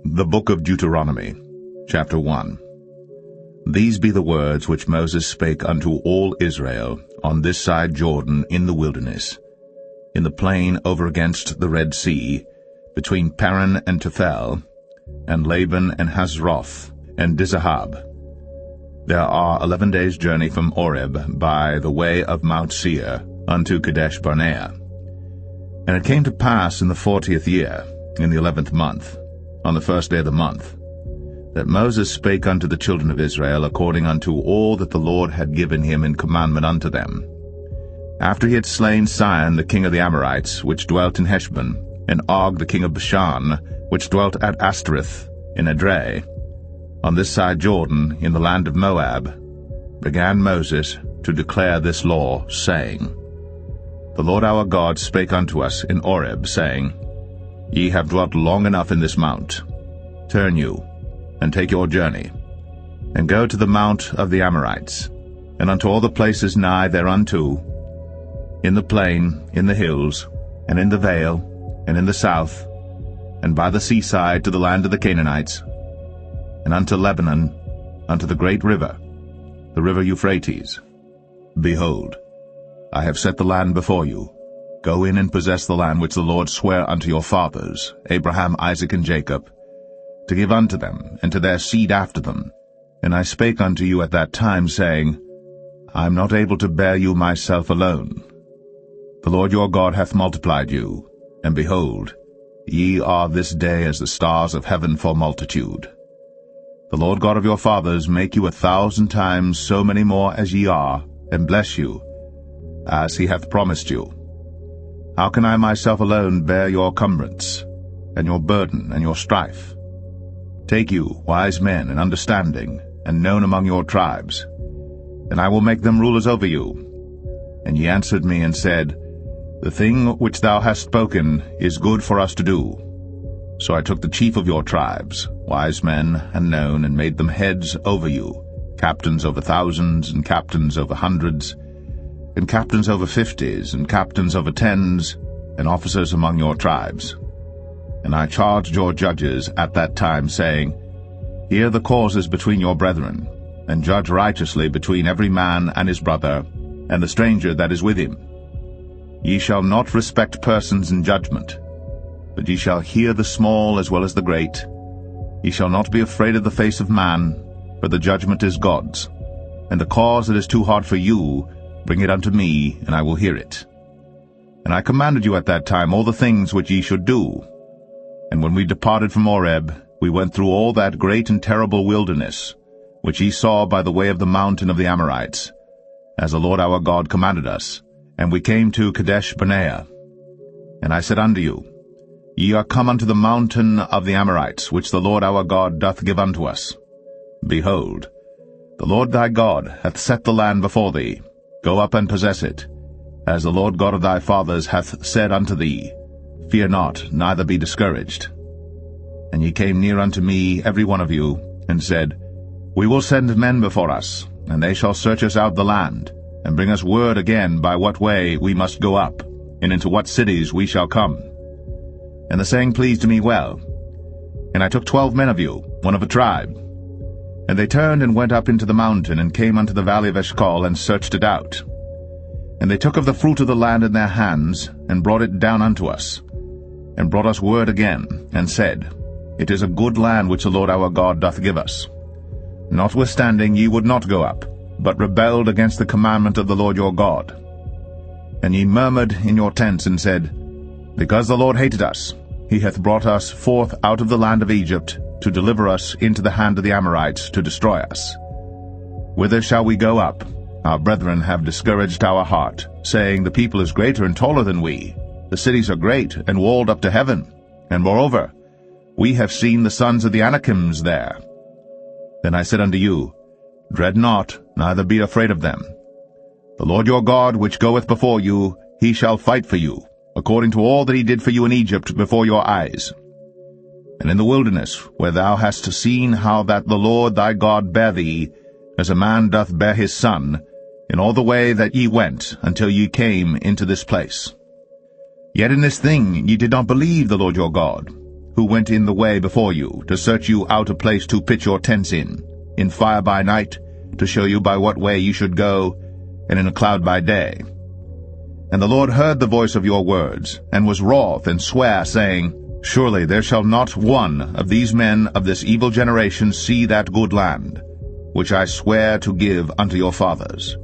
The Book of Deuteronomy, chapter 1. These be the words which Moses spake unto all Israel on this side Jordan in the wilderness, in the plain over against the Red Sea, between Paran and Tephel, and Laban and Hazroth, and Dizahab. There are 11 days' journey from Oreb by the way of Mount Seir unto Kadesh Barnea. And it came to pass in the 40th year, in the 11th month, on the first day of the month, that Moses spake unto the children of Israel according unto all that the Lord had given him in commandment unto them. After he had slain Sihon the king of the Amorites, which dwelt in Heshbon, and Og the king of Bashan, which dwelt at Ashtoreth in Edrei, on this side Jordan, in the land of Moab, began Moses to declare this law, saying, The Lord our God spake unto us in Oreb, saying, Ye have dwelt long enough in this mount. Turn you, and take your journey, and go to the mount of the Amorites, and unto all the places nigh thereunto, in the plain, in the hills, and in the vale, and in the south, and by the seaside to the land of the Canaanites, and unto Lebanon, unto the great river, the river Euphrates. Behold, I have set the land before you. Go in and possess the land which the Lord sware unto your fathers, Abraham, Isaac, and Jacob, to give unto them, and to their seed after them. And I spake unto you at that time, saying, I am not able to bear you myself alone. The Lord your God hath multiplied you, and behold, ye are this day as the stars of heaven for multitude. The Lord God of your fathers make you 1,000 times so many more as ye are, and bless you, as he hath promised you. How can I myself alone bear your cumbrance, and your burden, and your strife? Take you wise men and understanding, and known among your tribes, and I will make them rulers over you. And ye answered me and said, The thing which thou hast spoken is good for us to do. So I took the chief of your tribes, wise men and known, and made them heads over you, captains over thousands, and captains over hundreds, and captains over 50s, and captains over 10s, and officers among your tribes. And I charged your judges at that time, saying, Hear the causes between your brethren, and judge righteously between every man and his brother, and the stranger that is with him. Ye shall not respect persons in judgment, but ye shall hear the small as well as the great. Ye shall not be afraid of the face of man, for the judgment is God's. And the cause that is too hard for you, bring it unto me, and I will hear it. And I commanded you at that time all the things which ye should do. And when we departed from Oreb, we went through all that great and terrible wilderness, which ye saw by the way of the mountain of the Amorites, as the Lord our God commanded us. And we came to Kadesh Barnea. And I said unto you, Ye are come unto the mountain of the Amorites, which the Lord our God doth give unto us. Behold, the Lord thy God hath set the land before thee. Go up and possess it, as the Lord God of thy fathers hath said unto thee. Fear not, neither be discouraged. And ye came near unto me, every one of you, and said, We will send men before us, and they shall search us out the land, and bring us word again by what way we must go up, and into what cities we shall come. And the saying pleased me well. And I took 12 men of you, one of a tribe. And they turned and went up into the mountain, and came unto the valley of Eshcol, and searched it out. And they took of the fruit of the land in their hands, and brought it down unto us, and brought us word again, and said, It is a good land which the Lord our God doth give us. Notwithstanding ye would not go up, but rebelled against the commandment of the Lord your God. And ye murmured in your tents, and said, Because the Lord hated us, he hath brought us forth out of the land of Egypt, to deliver us into the hand of the Amorites, to destroy us. Whither shall we go up? Our brethren have discouraged our heart, saying, The people is greater and taller than we. The cities are great, and walled up to heaven. And moreover, we have seen the sons of the Anakims there. Then I said unto you, Dread not, neither be afraid of them. The Lord your God, which goeth before you, he shall fight for you, according to all that he did for you in Egypt before your eyes. And in the wilderness, where thou hast seen how that the Lord thy God bare thee, as a man doth bear his son, in all the way that ye went, until ye came into this place. Yet in this thing ye did not believe the Lord your God, who went in the way before you, to search you out a place to pitch your tents in fire by night, to show you by what way you should go, and in a cloud by day. And the Lord heard the voice of your words, and was wroth, and sware, saying, Surely there shall not one of these men of this evil generation see that good land, which I swear to give unto your fathers.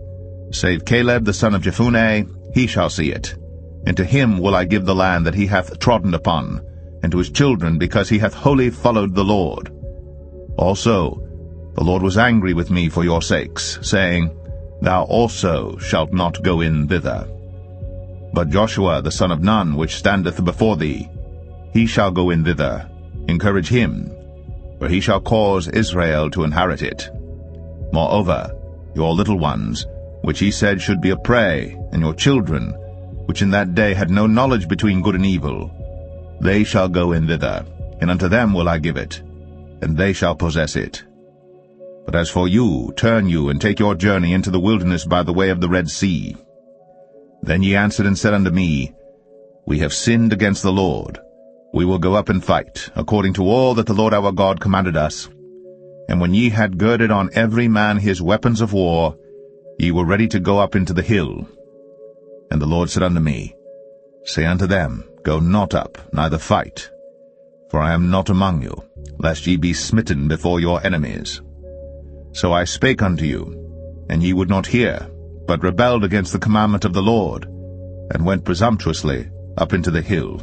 Save Caleb the son of Jephunneh, he shall see it. And to him will I give the land that he hath trodden upon, and to his children, because he hath wholly followed the Lord. Also the Lord was angry with me for your sakes, saying, Thou also shalt not go in thither. But Joshua the son of Nun, which standeth before thee, he shall go in thither. Encourage him, for he shall cause Israel to inherit it. Moreover, your little ones, which he said should be a prey, and your children, which in that day had no knowledge between good and evil, they shall go in thither, and unto them will I give it, and they shall possess it. But as for you, turn you, and take your journey into the wilderness by the way of the Red Sea. Then ye answered and said unto me, We have sinned against the Lord. We will go up and fight, according to all that the Lord our God commanded us. And when ye had girded on every man his weapons of war, ye were ready to go up into the hill. And the Lord said unto me, Say unto them, Go not up, neither fight. For I am not among you, lest ye be smitten before your enemies. So I spake unto you, and ye would not hear, but rebelled against the commandment of the Lord, and went presumptuously up into the hill.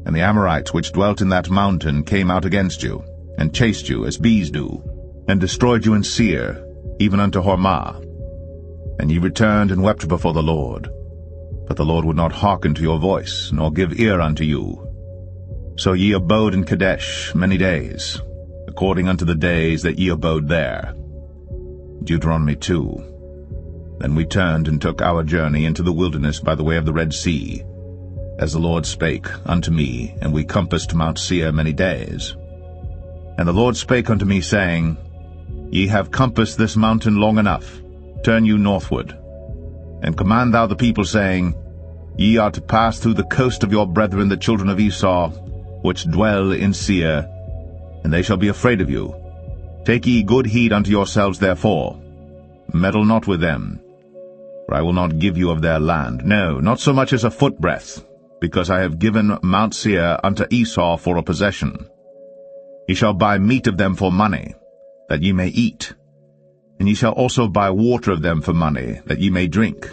And the Amorites which dwelt in that mountain came out against you, and chased you as bees do, and destroyed you in Seir, even unto Hormah. And ye returned and wept before the Lord. But the Lord would not hearken to your voice, nor give ear unto you. So ye abode in Kadesh many days, according unto the days that ye abode there. Deuteronomy 2. Then we turned and took our journey into the wilderness by the way of the Red Sea, as the Lord spake unto me, and we compassed Mount Seir many days. And the Lord spake unto me, saying, Ye have compassed this mountain long enough. Turn you northward. And command thou the people, saying, Ye are to pass through the coast of your brethren the children of Esau, which dwell in Seir, and they shall be afraid of you. Take ye good heed unto yourselves therefore. Meddle not with them, for I will not give you of their land, no, not so much as a footbreadth, because I have given Mount Seir unto Esau for a possession. Ye shall buy meat of them for money, that ye may eat, and ye shall also buy water of them for money, that ye may drink.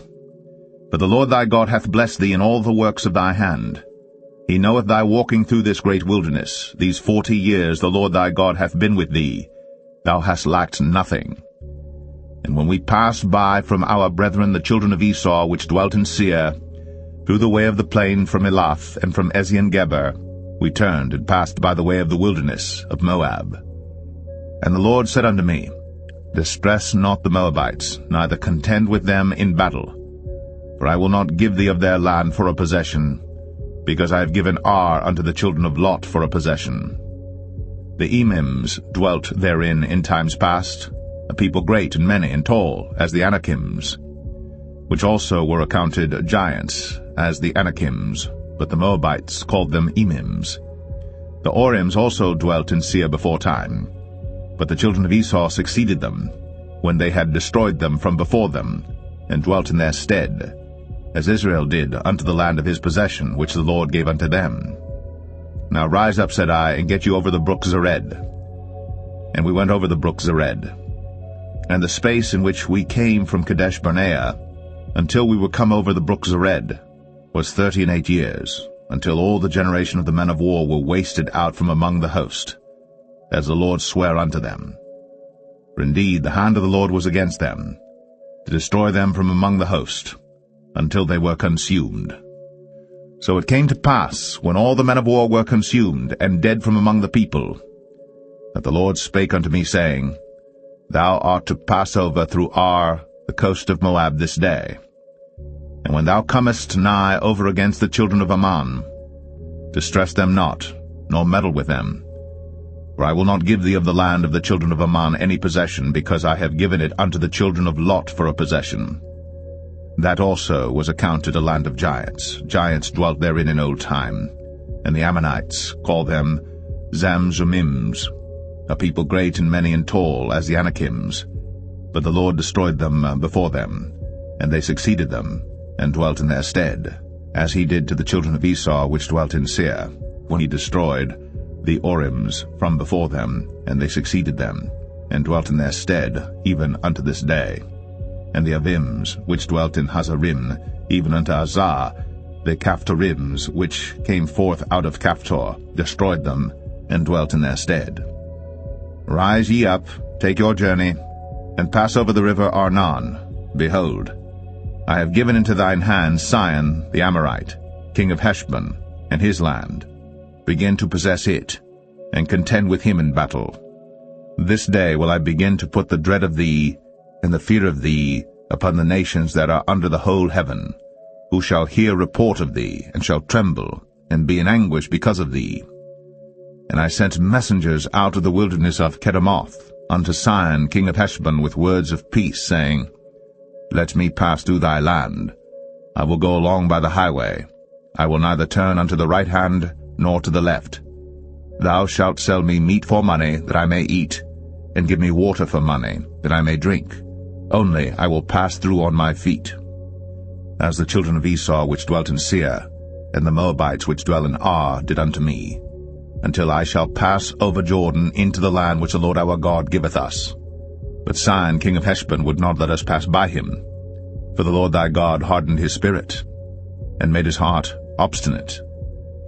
For the Lord thy God hath blessed thee in all the works of thy hand. He knoweth thy walking through this great wilderness. These 40 years the Lord thy God hath been with thee. Thou hast lacked nothing. And when we passed by from our brethren the children of Esau, which dwelt in Seir, through the way of the plain from Elath and from Ezion-Geber, we turned and passed by the way of the wilderness of Moab. And the Lord said unto me, Distress not the Moabites, neither contend with them in battle. For I will not give thee of their land for a possession, because I have given Ar unto the children of Lot for a possession. The Emims dwelt therein in times past, a people great and many and tall, as the Anakims, which also were accounted giants, as the Anakims, but the Moabites called them Emims. The Orims also dwelt in Seir before time, but the children of Esau succeeded them, when they had destroyed them from before them, and dwelt in their stead, as Israel did unto the land of his possession, which the Lord gave unto them. Now rise up, said I, and get you over the brook Zered. And we went over the brook Zered. And the space in which we came from Kadesh Barnea, until we were come over the brook Zered, was 38 years, until all the generation of the men of war were wasted out from among the host, as the Lord sware unto them. For indeed the hand of the Lord was against them, to destroy them from among the host, until they were consumed. So it came to pass, when all the men of war were consumed, and dead from among the people, that the Lord spake unto me, saying, Thou art to pass over through Ar, the coast of Moab, this day. And when thou comest nigh over against the children of Ammon, distress them not, nor meddle with them. For I will not give thee of the land of the children of Ammon any possession, because I have given it unto the children of Lot for a possession. That also was accounted a land of giants. Giants dwelt therein in old time, and the Ammonites called them Zamzummims, a people great and many and tall as the Anakims. But the Lord destroyed them before them, and they succeeded them, and dwelt in their stead, as he did to the children of Esau which dwelt in Seir, when he destroyed the Orims from before them, and they succeeded them, and dwelt in their stead, even unto this day. And the Avims which dwelt in Hazarim, even unto Azar, the Caphtorims which came forth out of Caphtor, destroyed them, and dwelt in their stead. Rise ye up, take your journey, and pass over the river Arnon. Behold, I have given into thine hand Sihon the Amorite, king of Heshbon, and his land. Begin to possess it, and contend with him in battle. This day will I begin to put the dread of thee, and the fear of thee, upon the nations that are under the whole heaven, who shall hear report of thee, and shall tremble, and be in anguish because of thee. And I sent messengers out of the wilderness of Kedemoth unto Sihon king of Heshbon with words of peace, saying, Let me pass through thy land. I will go along by the highway. I will neither turn unto the right hand nor to the left. Thou shalt sell me meat for money, that I may eat, and give me water for money, that I may drink. Only I will pass through on my feet. As the children of Esau which dwelt in Seir, and the Moabites which dwell in Ar, did unto me, until I shall pass over Jordan into the land which the Lord our God giveth us. But Sihon king of Heshbon would not let us pass by him, for the Lord thy God hardened his spirit, and made his heart obstinate,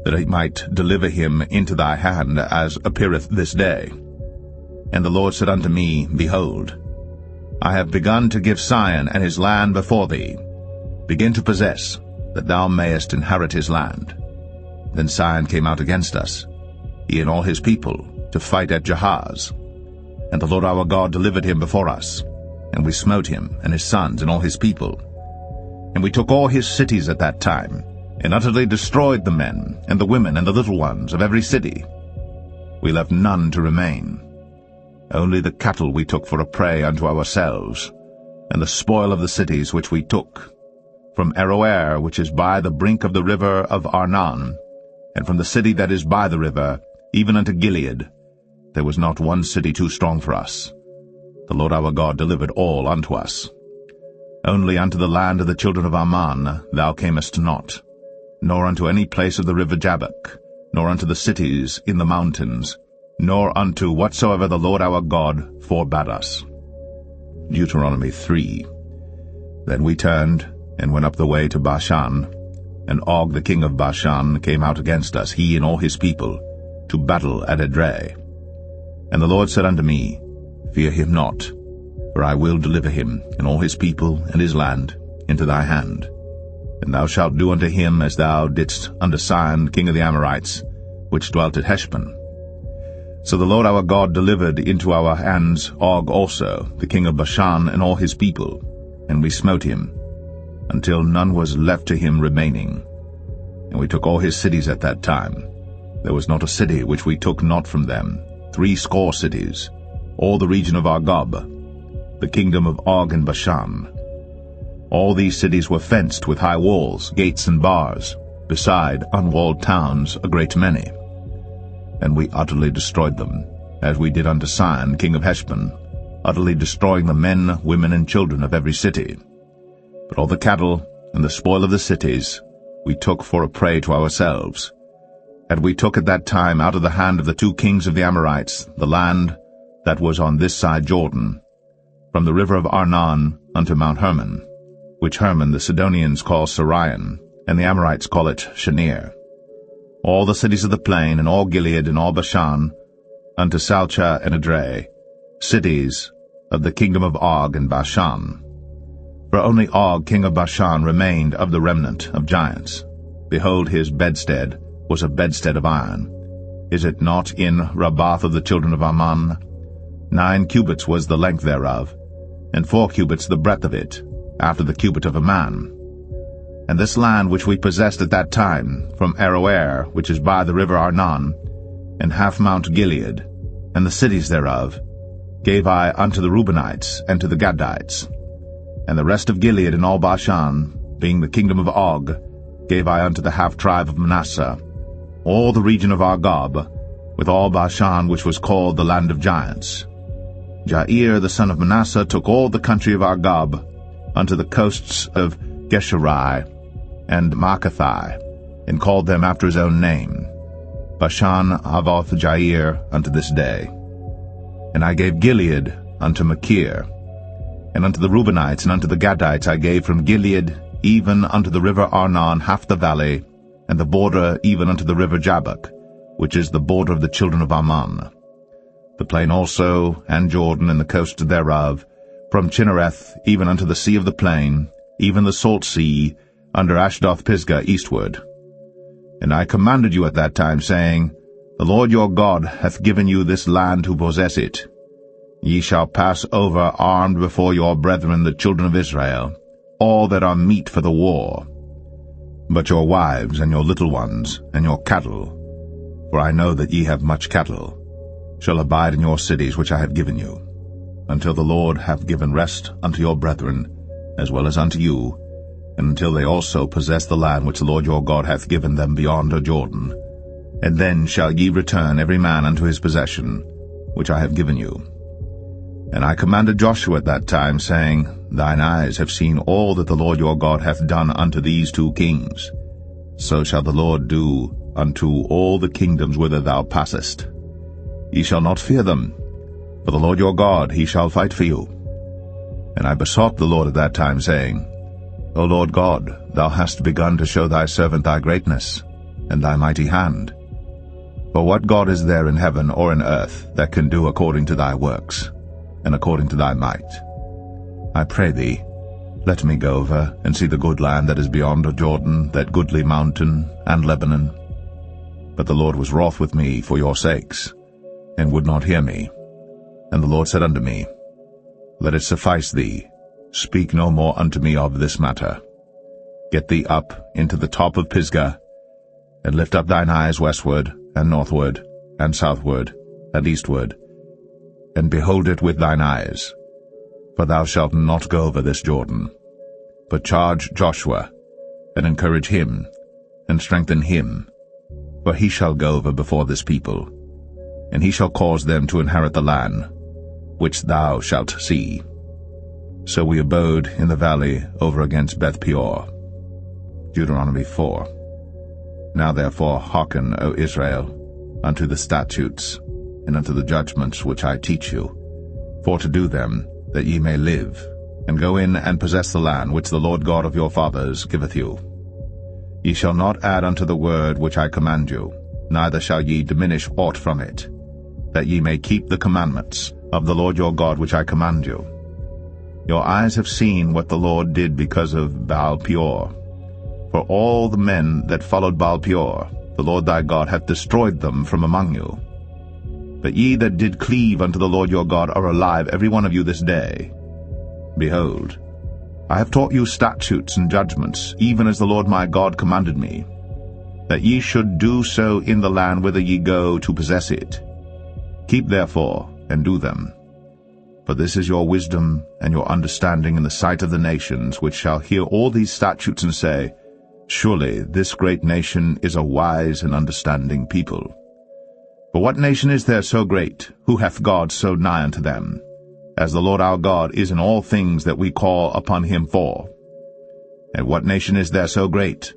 that he might deliver him into thy hand, as appeareth this day. And the Lord said unto me, Behold, I have begun to give Sihon and his land before thee. Begin to possess, that thou mayest inherit his land. Then Sihon came out against us, he and all his people, to fight at Jahaz. And the Lord our God delivered him before us, and we smote him, and his sons, and all his people. And we took all his cities at that time, and utterly destroyed the men, and the women, and the little ones of every city. We left none to remain. Only the cattle we took for a prey unto ourselves, and the spoil of the cities which we took, from Aroer, which is by the brink of the river of Arnon, and from the city that is by the river, even unto Gilead. There was not one city too strong for us. The Lord our God delivered all unto us. Only unto the land of the children of Ammon thou camest not, nor unto any place of the river Jabbok, nor unto the cities in the mountains, nor unto whatsoever the Lord our God forbade us. Deuteronomy 3. Then we turned, and went up the way to Bashan, and Og the king of Bashan came out against us, he and all his people, to battle at Edrei. And the Lord said unto me, Fear him not, for I will deliver him, and all his people, and his land, into thy hand. And thou shalt do unto him as thou didst unto Sihon king of the Amorites, which dwelt at Heshbon. So the Lord our God delivered into our hands Og also, the king of Bashan, and all his people, and we smote him, until none was left to him remaining. And we took all his cities at that time. There was not a city which we took not from them, 80 cities, all the region of Argob, the kingdom of Og and Bashan. All these cities were fenced with high walls, gates, and bars, beside unwalled towns a great many. And we utterly destroyed them, as we did unto Sihon king of Heshbon, utterly destroying the men, women, and children of every city. But all the cattle and the spoil of the cities we took for a prey to ourselves. And we took at that time out of the hand of the 2 kings of the Amorites the land that was on this side Jordan, from the river of Arnon unto Mount Hermon, which Hermon the Sidonians call Sirion, and the Amorites call it Shenir. All the cities of the plain, and all Gilead, and all Bashan, unto Salcha and Edrei, cities of the kingdom of Og and Bashan. For only Og king of Bashan remained of the remnant of giants. Behold, his bedstead was a bedstead of iron. Is it not in Rabbath of the children of Ammon? 9 cubits was the length thereof, and 4 cubits the breadth of it, after the cubit of a man. And this land which we possessed at that time, from Aroer, which is by the river Arnon, and half Mount Gilead, and the cities thereof, gave I unto the Reubenites and to the Gadites. And the rest of Gilead and all Bashan, being the kingdom of Og, gave I unto the half tribe of Manasseh, all the region of Argob, with all Bashan which was called the land of giants. Jair the son of Manasseh took all the country of Argob unto the coasts of Geshuri and Maacathai, and called them after his own name, Bashan Avoth Jair, unto this day. And I gave Gilead unto Machir, and unto the Reubenites and unto the Gadites I gave from Gilead even unto the river Arnon half the valley, and the border even unto the river Jabbok, which is the border of the children of Ammon. The plain also, and Jordan, and the coast thereof, from Chinnereth even unto the sea of the plain, even the salt sea, under Ashdoth-Pisgah eastward. And I commanded you at that time, saying, The Lord your God hath given you this land to possess it. Ye shall pass over armed before your brethren the children of Israel, all that are meet for the war. But your wives, and your little ones, and your cattle, for I know that ye have much cattle, shall abide in your cities which I have given you, until the Lord have given rest unto your brethren, as well as unto you, and until they also possess the land which the Lord your God hath given them beyond the Jordan. And then shall ye return every man unto his possession, which I have given you. And I commanded Joshua at that time, saying, Thine eyes have seen all that the Lord your God hath done unto these two kings. So shall the Lord do unto all the kingdoms whither thou passest. Ye shall not fear them, for the Lord your God, he shall fight for you. And I besought the Lord at that time, saying, O Lord God, thou hast begun to show thy servant thy greatness, and thy mighty hand. For what God is there in heaven or in earth that can do according to thy works, and according to thy might? I pray thee, let me go over and see the good land that is beyond the Jordan, that goodly mountain and Lebanon. But the Lord was wroth with me for your sakes, and would not hear me. And the Lord said unto me, Let it suffice thee, speak no more unto me of this matter. Get thee up into the top of Pisgah, and lift up thine eyes westward, and northward, and southward, and eastward, and behold it with thine eyes. For thou shalt not go over this Jordan, but charge Joshua, and encourage him, and strengthen him, for he shall go over before this people, and he shall cause them to inherit the land, which thou shalt see. So we abode in the valley over against Beth-peor. Deuteronomy 4. Now therefore hearken, O Israel, unto the statutes, and unto the judgments which I teach you, for to do them, that ye may live, and go in and possess the land which the Lord God of your fathers giveth you. Ye shall not add unto the word which I command you, neither shall ye diminish aught from it, that ye may keep the commandments of the Lord your God which I command you. Your eyes have seen what the Lord did because of Baal-peor. For all the men that followed Baal-peor, the Lord thy God hath destroyed them from among you. But ye that did cleave unto the Lord your God are alive, every one of you this day. Behold, I have taught you statutes and judgments, even as the Lord my God commanded me, that ye should do so in the land whither ye go to possess it. Keep therefore, and do them. For this is your wisdom and your understanding in the sight of the nations, which shall hear all these statutes and say, Surely this great nation is a wise and understanding people. For what nation is there so great, who hath God so nigh unto them, as the Lord our God is in all things that we call upon him for? And what nation is there so great,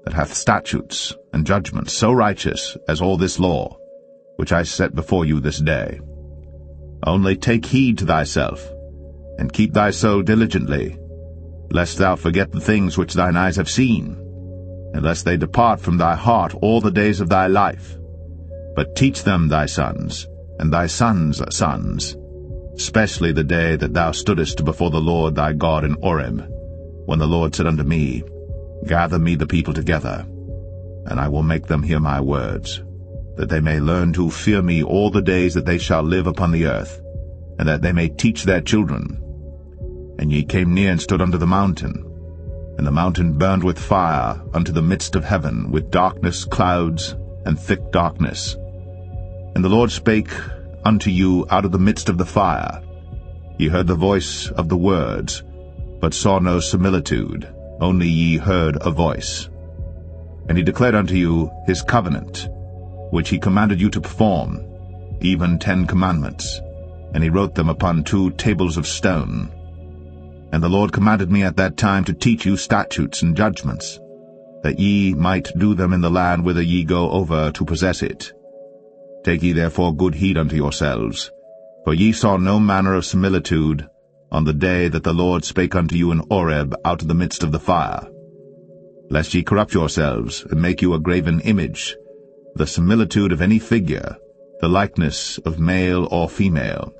that hath statutes and judgments so righteous as all this law, which I set before you this day? Only take heed to thyself, and keep thy soul diligently, lest thou forget the things which thine eyes have seen, and lest they depart from thy heart all the days of thy life. But teach them thy sons, and thy sons' sons, especially the day that thou stoodest before the Lord thy God in Horeb, when the Lord said unto me, Gather me the people together, and I will make them hear my words, that they may learn to fear me all the days that they shall live upon the earth, and that they may teach their children. And ye came near and stood under the mountain, and the mountain burned with fire unto the midst of heaven, with darkness, clouds, and thick darkness. And the Lord spake unto you out of the midst of the fire. Ye heard the voice of the words, but saw no similitude, only ye heard a voice. And he declared unto you his covenant, which he commanded you to perform, even 10 commandments, and he wrote them upon 2 tables of stone. And the Lord commanded me at that time to teach you statutes and judgments, that ye might do them in the land whither ye go over to possess it. Take ye therefore good heed unto yourselves, for ye saw no manner of similitude on the day that the Lord spake unto you in Horeb out of the midst of the fire, lest ye corrupt yourselves, and make you a graven image, the similitude of any figure, the likeness of male or female,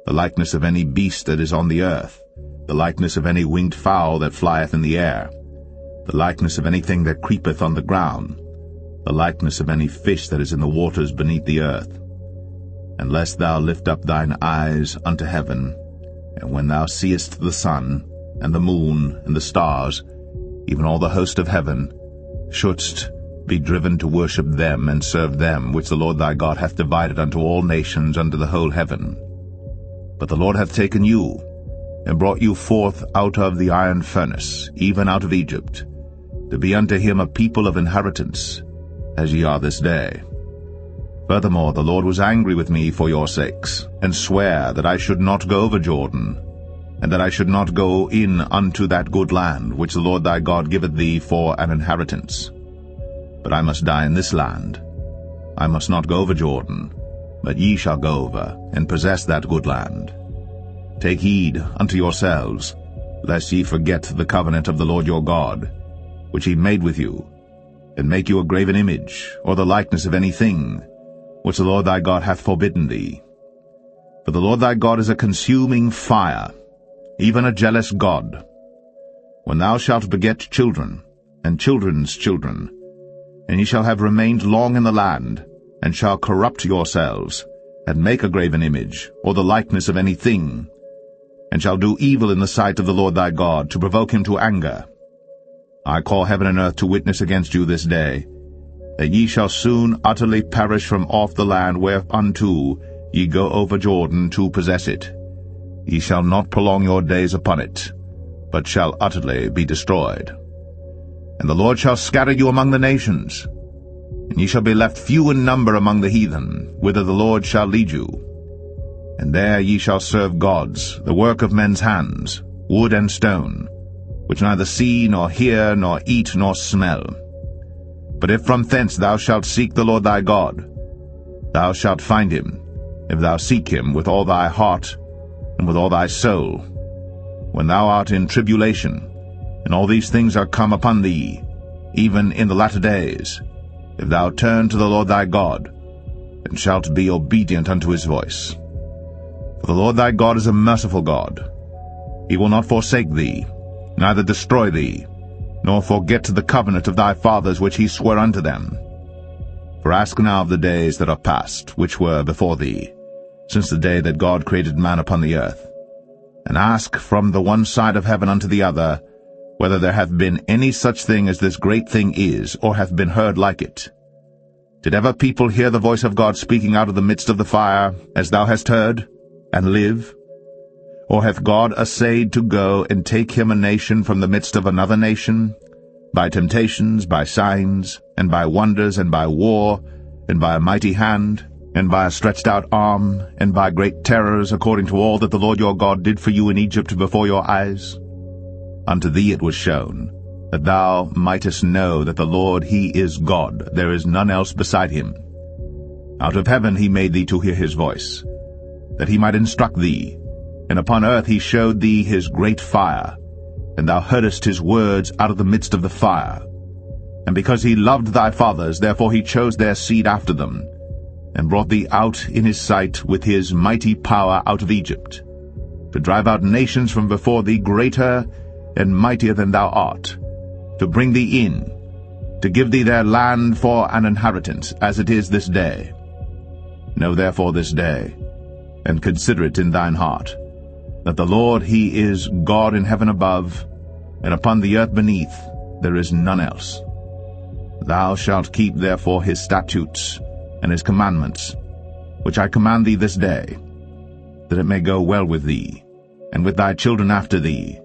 the likeness of any beast that is on the earth, the likeness of any winged fowl that flieth in the air, the likeness of anything that creepeth on the ground, the likeness of any fish that is in the waters beneath the earth. And lest thou lift up thine eyes unto heaven, and when thou seest the sun, and the moon, and the stars, even all the host of heaven, shouldst be driven to worship them and serve them, which the Lord thy God hath divided unto all nations under the whole heaven. But the Lord hath taken you, and brought you forth out of the iron furnace, even out of Egypt, to be unto him a people of inheritance, as ye are this day. Furthermore, the Lord was angry with me for your sakes, and sware that I should not go over Jordan, and that I should not go in unto that good land, which the Lord thy God giveth thee for an inheritance. But I must die in this land. I must not go over Jordan, but ye shall go over, and possess that good land. Take heed unto yourselves, lest ye forget the covenant of the Lord your God, which he made with you, and make you a graven image, or the likeness of any thing, which the Lord thy God hath forbidden thee. For the Lord thy God is a consuming fire, even a jealous God. When thou shalt beget children, and children's children, and ye shall have remained long in the land, and shall corrupt yourselves, and make a graven image, or the likeness of any thing, and shall do evil in the sight of the Lord thy God, to provoke him to anger, I call heaven and earth to witness against you this day, that ye shall soon utterly perish from off the land whereunto ye go over Jordan to possess it. Ye shall not prolong your days upon it, but shall utterly be destroyed. And the Lord shall scatter you among the nations, and ye shall be left few in number among the heathen, whither the Lord shall lead you. And there ye shall serve gods, the work of men's hands, wood and stone, which neither see, nor hear, nor eat, nor smell. But if from thence thou shalt seek the Lord thy God, thou shalt find him, if thou seek him with all thy heart and with all thy soul. When thou art in tribulation, and all these things are come upon thee, even in the latter days, if thou turn to the Lord thy God, and shalt be obedient unto his voice. For the Lord thy God is a merciful God. He will not forsake thee, neither destroy thee, nor forget the covenant of thy fathers which he sware unto them. For ask now of the days that are past, which were before thee, since the day that God created man upon the earth, and ask from the one side of heaven unto the other, whether there hath been any such thing as this great thing is, or hath been heard like it. Did ever people hear the voice of God speaking out of the midst of the fire, as thou hast heard, and live? Or hath God essayed to go and take him a nation from the midst of another nation, by temptations, by signs, and by wonders, and by war, and by a mighty hand, and by a stretched out arm, and by great terrors, according to all that the Lord your God did for you in Egypt before your eyes? Unto thee it was shown, that thou mightest know that the Lord he is God, there is none else beside him. Out of heaven he made thee to hear his voice, that he might instruct thee, and upon earth he showed thee his great fire, and thou heardest his words out of the midst of the fire. And because he loved thy fathers, therefore he chose their seed after them, and brought thee out in his sight with his mighty power out of Egypt, to drive out nations from before thee greater and mightier than thou art, to bring thee in, to give thee their land for an inheritance, as it is this day. Know therefore this day, and consider it in thine heart, that the Lord he is God in heaven above, and upon the earth beneath there is none else. Thou shalt keep therefore his statutes and his commandments, which I command thee this day, that it may go well with thee, and with thy children after thee,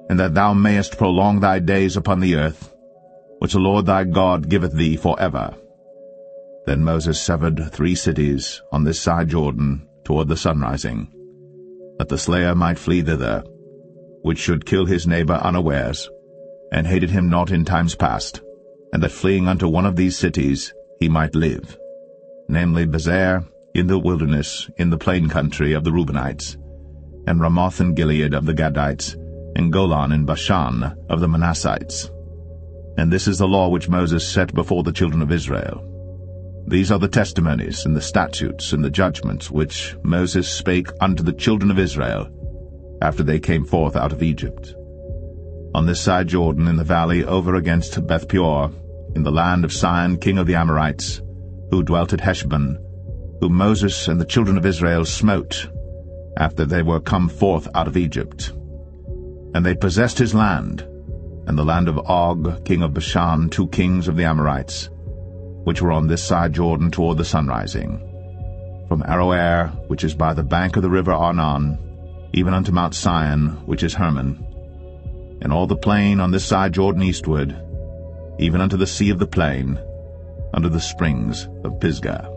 and that thou mayest prolong thy days upon the earth, which the Lord thy God giveth thee for ever. Then Moses severed 3 cities on this side Jordan toward the sunrising, that the slayer might flee thither, which should kill his neighbor unawares, and hated him not in times past, and that fleeing unto one of these cities he might live, namely Bezer in the wilderness in the plain country of the Reubenites, and Ramoth in Gilead of the Gadites, and Golan in Bashan of the Manassites. And this is the law which Moses set before the children of Israel. These are the testimonies, and the statutes, and the judgments which Moses spake unto the children of Israel, after they came forth out of Egypt. On this side Jordan, in the valley over against Beth-peor, in the land of Sihon king of the Amorites, who dwelt at Heshbon, whom Moses and the children of Israel smote, after they were come forth out of Egypt. And they possessed his land, and the land of Og king of Bashan, 2 kings of the Amorites, which were on this side Jordan toward the sunrising, from Aroer, which is by the bank of the river Arnon, even unto Mount Sion, which is Hermon, and all the plain on this side Jordan eastward, even unto the sea of the plain, unto the springs of Pisgah.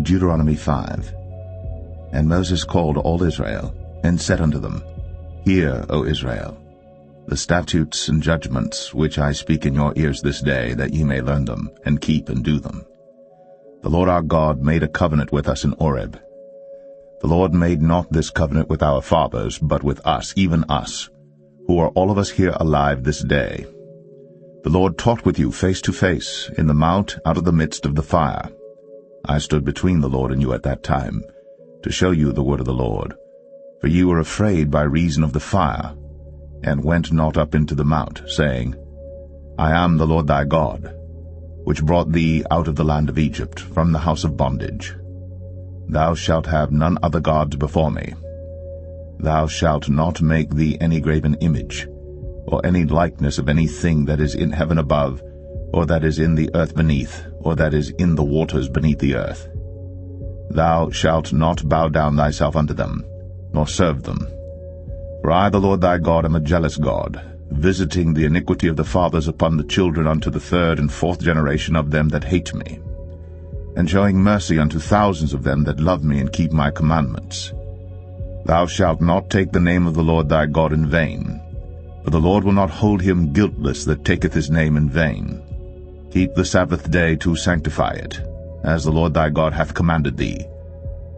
Deuteronomy 5. And Moses called all Israel, and said unto them, Hear, O Israel, the statutes and judgments which I speak in your ears this day, that ye may learn them, and keep and do them. The Lord our God made a covenant with us in Horeb. The Lord made not this covenant with our fathers, but with us, even us, who are all of us here alive this day. The Lord talked with you face to face, in the mount out of the midst of the fire. I stood between the Lord and you at that time, to show you the word of the Lord. For ye were afraid by reason of the fire, and went not up into the mount, saying, I am the Lord thy God, which brought thee out of the land of Egypt, from the house of bondage. Thou shalt have none other gods before me. Thou shalt not make thee any graven image, or any likeness of any thing that is in heaven above, or that is in the earth beneath, or that is in the waters beneath the earth. Thou shalt not bow down thyself unto them, nor serve them. For I, the Lord thy God, am a jealous God, visiting the iniquity of the fathers upon the children unto the 3rd and 4th generation of them that hate me, and showing mercy unto thousands of them that love me and keep my commandments. Thou shalt not take the name of the Lord thy God in vain, for the Lord will not hold him guiltless that taketh his name in vain. Keep the Sabbath day to sanctify it, as the Lord thy God hath commanded thee.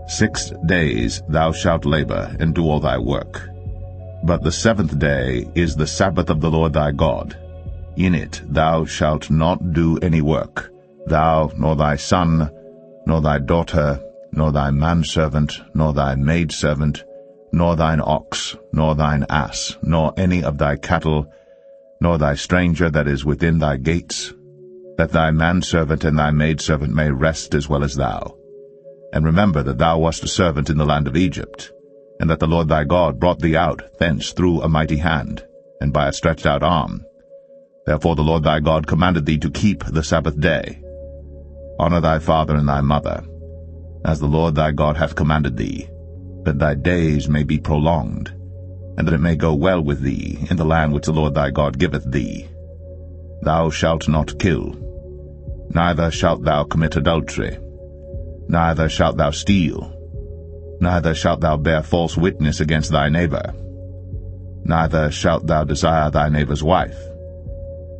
6 days thou shalt labor, and do all thy work. But the 7th day is the Sabbath of the Lord thy God. In it thou shalt not do any work, thou, nor thy son, nor thy daughter, nor thy manservant, nor thy maidservant, nor thine ox, nor thine ass, nor any of thy cattle, nor thy stranger that is within thy gates, that thy manservant and thy maidservant may rest as well as thou. And remember that thou wast a servant in the land of Egypt, and that the Lord thy God brought thee out thence through a mighty hand, and by a stretched out arm. Therefore the Lord thy God commanded thee to keep the Sabbath day. Honor thy father and thy mother, as the Lord thy God hath commanded thee, that thy days may be prolonged, and that it may go well with thee in the land which the Lord thy God giveth thee. Thou shalt not kill, neither shalt thou commit adultery, neither shalt thou steal, neither shalt thou bear false witness against thy neighbor, neither shalt thou desire thy neighbor's wife,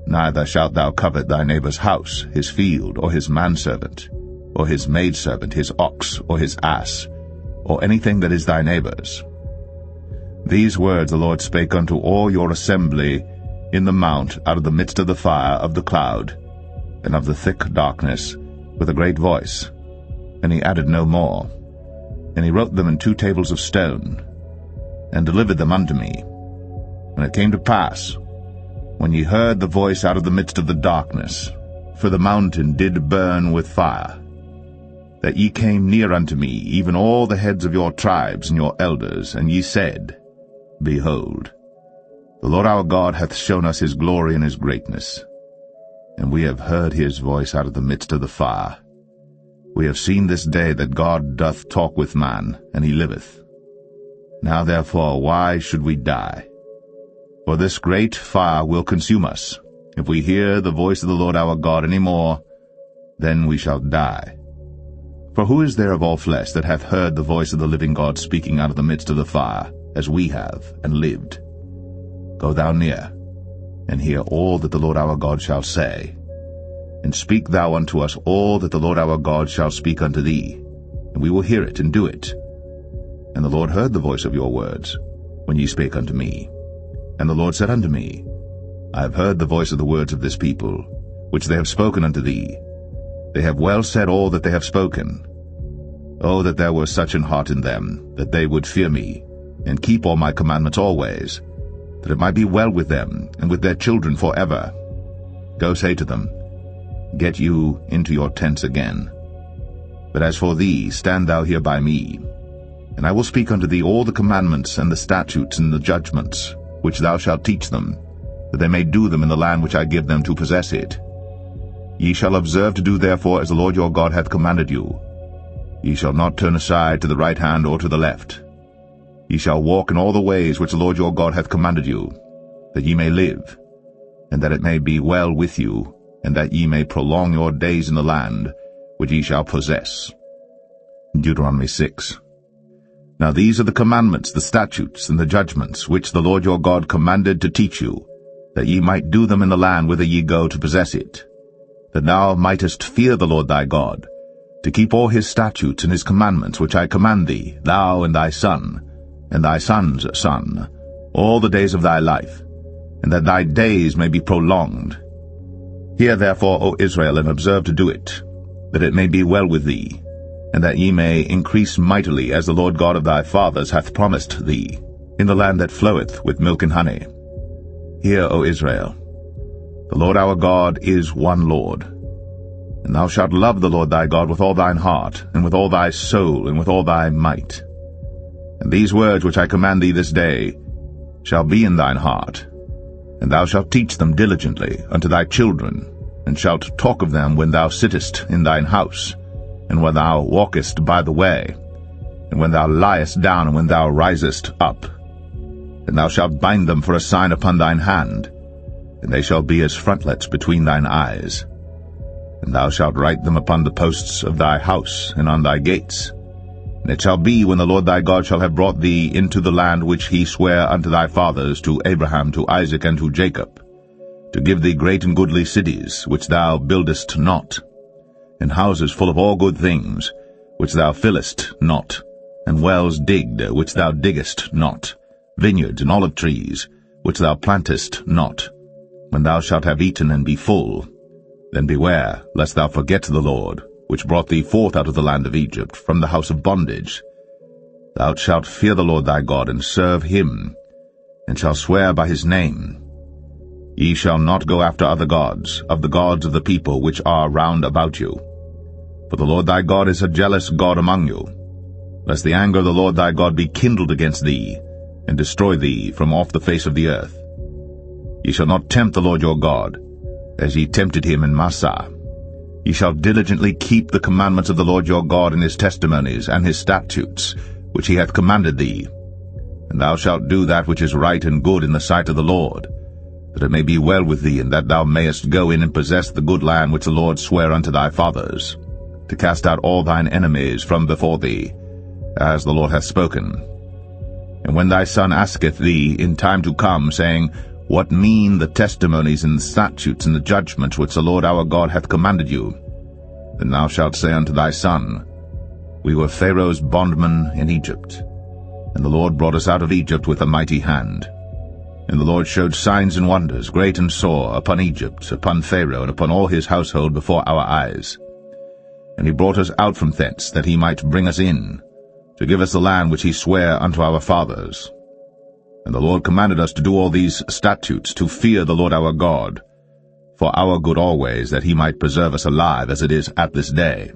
neither shalt thou covet thy neighbor's house, his field, or his manservant, or his maidservant, his ox, or his ass, or anything that is thy neighbor's. These words the Lord spake unto all your assembly in the mount out of the midst of the fire, of the cloud, and of the thick darkness, with a great voice. And he added no more. And he wrote them in 2 tables of stone, and delivered them unto me. And it came to pass, when ye heard the voice out of the midst of the darkness, for the mountain did burn with fire, that ye came near unto me, even all the heads of your tribes and your elders, and ye said, Behold, the Lord our God hath shown us his glory and his greatness, and we have heard his voice out of the midst of the fire. We have seen this day that God doth talk with man, and he liveth. Now therefore why should we die? For this great fire will consume us, if we hear the voice of the Lord our God any more, then we shall die. For who is there of all flesh that hath heard the voice of the living God speaking out of the midst of the fire, as we have, and lived? Go thou near, and hear all that the Lord our God shall say. And speak thou unto us all that the Lord our God shall speak unto thee, and we will hear it and do it. And the Lord heard the voice of your words, when ye spake unto me. And the Lord said unto me, I have heard the voice of the words of this people, which they have spoken unto thee. They have well said all that they have spoken. Oh, that there were such an heart in them, that they would fear me, and keep all my commandments always, that it might be well with them, and with their children forever. Go say to them, Get you into your tents again. But as for thee, stand thou here by me, and I will speak unto thee all the commandments and the statutes and the judgments, which thou shalt teach them, that they may do them in the land which I give them to possess it. Ye shall observe to do therefore as the Lord your God hath commanded you. Ye shall not turn aside to the right hand or to the left. Ye shall walk in all the ways which the Lord your God hath commanded you, that ye may live, and that it may be well with you, and that ye may prolong your days in the land which ye shall possess. Deuteronomy 6. Now these are the commandments, the statutes, and the judgments, which the Lord your God commanded to teach you, that ye might do them in the land whither ye go to possess it, that thou mightest fear the Lord thy God, to keep all his statutes and his commandments which I command thee, thou and thy son, and thy son's son, all the days of thy life, and that thy days may be prolonged. Hear therefore, O Israel, and observe to do it, that it may be well with thee, and that ye may increase mightily, as the Lord God of thy fathers hath promised thee, in the land that floweth with milk and honey. Hear, O Israel, the Lord our God is one Lord. And thou shalt love the Lord thy God with all thine heart, and with all thy soul, and with all thy might. And these words which I command thee this day shall be in thine heart, and thou shalt teach them diligently unto thy children, and shalt talk of them when thou sittest in thine house, and when thou walkest by the way, and when thou liest down, and when thou risest up. And thou shalt bind them for a sign upon thine hand, and they shall be as frontlets between thine eyes. And thou shalt write them upon the posts of thy house, and on thy gates. And it shall be, when the Lord thy God shall have brought thee into the land which he sware unto thy fathers, to Abraham, to Isaac, and to Jacob, to give thee great and goodly cities, which thou buildest not, and houses full of all good things, which thou fillest not, and wells digged, which thou diggest not, vineyards and olive trees, which thou plantest not. When thou shalt have eaten and be full, then beware, lest thou forget the Lord, which brought thee forth out of the land of Egypt, from the house of bondage. Thou shalt fear the Lord thy God, and serve him, and shalt swear by his name. Ye shall not go after other gods, of the gods of the people which are round about you. For the Lord thy God is a jealous God among you, lest the anger of the Lord thy God be kindled against thee, and destroy thee from off the face of the earth. Ye shall not tempt the Lord your God, as ye tempted him in Massah. Ye shall diligently keep the commandments of the Lord your God, and his testimonies, and his statutes, which he hath commanded thee. And thou shalt do that which is right and good in the sight of the Lord, that it may be well with thee, and that thou mayest go in and possess the good land which the Lord sware unto thy fathers, to cast out all thine enemies from before thee, as the Lord hath spoken. And when thy son asketh thee in time to come, saying, What mean the testimonies and the statutes and the judgments which the Lord our God hath commanded you? Then thou shalt say unto thy son, We were Pharaoh's bondmen in Egypt, and the Lord brought us out of Egypt with a mighty hand. And the Lord showed signs and wonders, great and sore, upon Egypt, upon Pharaoh, and upon all his household before our eyes. And he brought us out from thence, that he might bring us in, to give us the land which he sware unto our fathers. And the Lord commanded us to do all these statutes, to fear the Lord our God, for our good always, that he might preserve us alive, as it is at this day.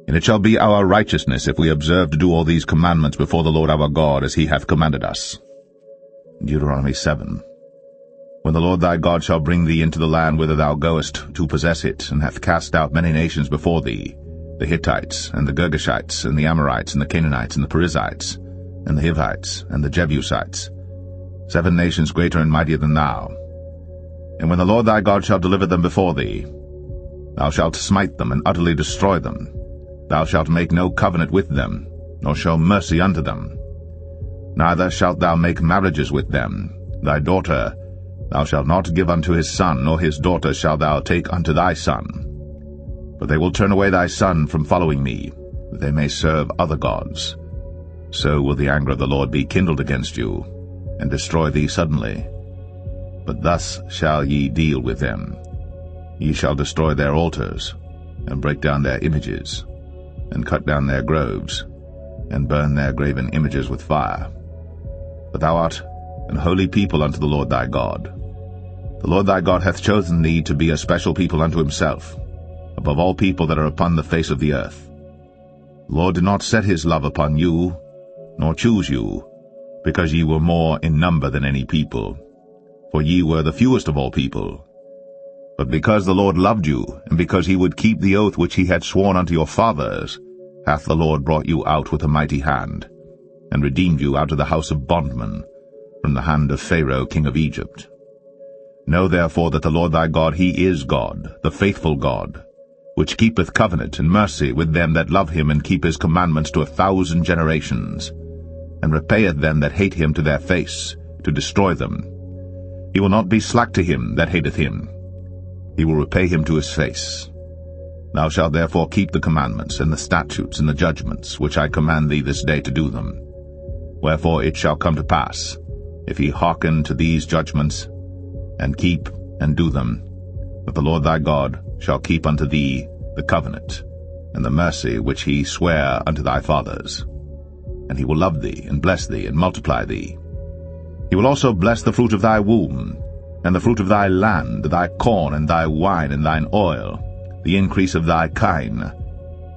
And it shall be our righteousness, if we observe to do all these commandments before the Lord our God, as he hath commanded us. Deuteronomy 7. When the Lord thy God shall bring thee into the land whither thou goest to possess it, and hath cast out many nations before thee, the Hittites, and the Girgashites, and the Amorites, and the Canaanites, and the Perizzites, and the Hivites, and the Jebusites, 7 nations greater and mightier than thou. And when the Lord thy God shall deliver them before thee, Thou shalt smite them and utterly destroy them. Thou shalt make no covenant with them, nor show mercy unto them. Neither shalt thou make marriages with them. Thy daughter thou shalt not give unto his son, nor his daughter shalt thou take unto thy son. For they will turn away thy son from following me, that they may serve other gods. So will the anger of the Lord be kindled against you, and destroy thee suddenly. But thus shall ye deal with them. Ye shall destroy their altars, and break down their images, and cut down their groves, and burn their graven images with fire. For thou art an holy people unto the Lord thy God. The Lord thy God hath chosen thee to be a special people unto himself, above all people that are upon the face of the earth. The Lord did not set his love upon you, nor choose you, because ye were more in number than any people, for ye were the fewest of all people. But because the Lord loved you, and because he would keep the oath which he had sworn unto your fathers, hath the Lord brought you out with a mighty hand, and redeemed you out of the house of bondmen, from the hand of Pharaoh king of Egypt. Know therefore that the Lord thy God, he is God, the faithful God, which keepeth covenant and mercy with them that love him and keep his commandments to 1,000 generations, and repayeth them that hate him to their face, to destroy them. He will not be slack to him that hateth him. He will repay him to his face. Thou shalt therefore keep the commandments, and the statutes, and the judgments, which I command thee this day to do them. Wherefore it shall come to pass, if ye hearken to these judgments, and keep and do them, that the Lord thy God shall keep unto thee the covenant, and the mercy which he sware unto thy fathers. And he will love thee, and bless thee, and multiply thee. He will also bless the fruit of thy womb, and the fruit of thy land, thy corn, and thy wine, and thine oil, the increase of thy kine,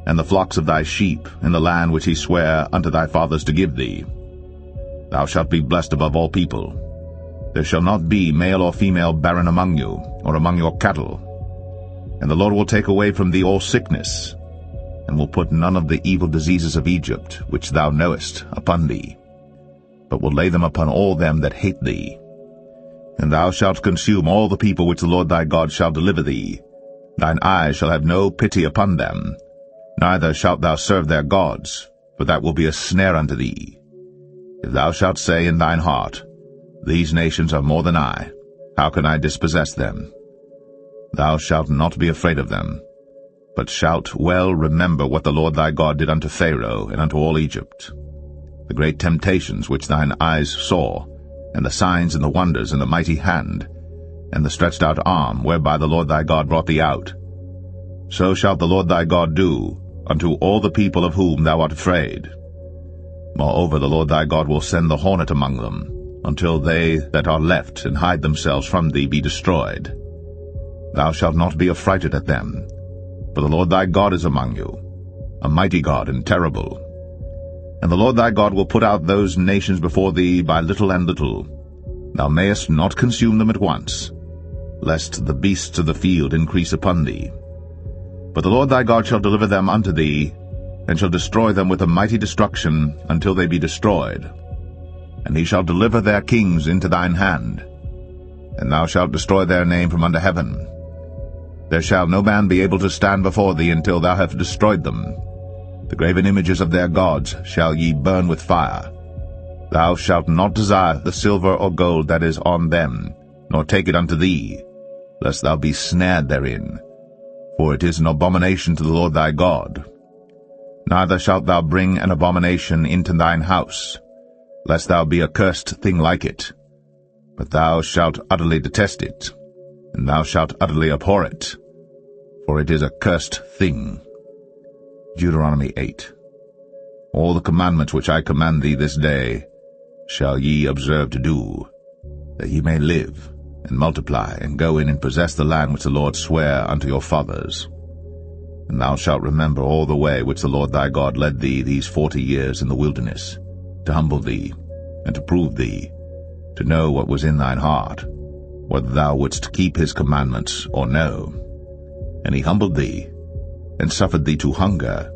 and the flocks of thy sheep, in the land which he sware unto thy fathers to give thee. Thou shalt be blessed above all people. There shall not be male or female barren among you, or among your cattle. And the Lord will take away from thee all sickness, and will put none of the evil diseases of Egypt, which thou knowest, upon thee, but will lay them upon all them that hate thee. And thou shalt consume all the people which the Lord thy God shall deliver thee. Thine eyes shall have no pity upon them, neither shalt thou serve their gods, for that will be a snare unto thee. If thou shalt say in thine heart, These nations are more than I, how can I dispossess them? Thou shalt not be afraid of them, but shalt well remember what the Lord thy God did unto Pharaoh and unto all Egypt, the great temptations which thine eyes saw, and the signs and the wonders and the mighty hand, and the stretched out arm whereby the Lord thy God brought thee out. So shalt the Lord thy God do unto all the people of whom thou art afraid. Moreover, the Lord thy God will send the hornet among them, until they that are left and hide themselves from thee be destroyed. Thou shalt not be affrighted at them, for the Lord thy God is among you, a mighty God and terrible. And the Lord thy God will put out those nations before thee by little and little. Thou mayest not consume them at once, lest the beasts of the field increase upon thee. But the Lord thy God shall deliver them unto thee, and shall destroy them with a mighty destruction until they be destroyed. And he shall deliver their kings into thine hand, and thou shalt destroy their name from under heaven. There shall no man be able to stand before thee until thou have destroyed them. The graven images of their gods shall ye burn with fire. Thou shalt not desire the silver or gold that is on them, nor take it unto thee, lest thou be snared therein, for it is an abomination to the Lord thy God. Neither shalt thou bring an abomination into thine house, lest thou be a cursed thing like it. But thou shalt utterly detest it, and thou shalt utterly abhor it, for it is a cursed thing. Deuteronomy 8. All the commandments which I command thee this day shall ye observe to do, that ye may live, and multiply, and go in and possess the land which the Lord sware unto your fathers. And thou shalt remember all the way which the Lord thy God led thee these 40 years in the wilderness, to humble thee, and to prove thee, to know what was in thine heart, whether thou wouldst keep his commandments or no. And he humbled thee, and suffered thee to hunger,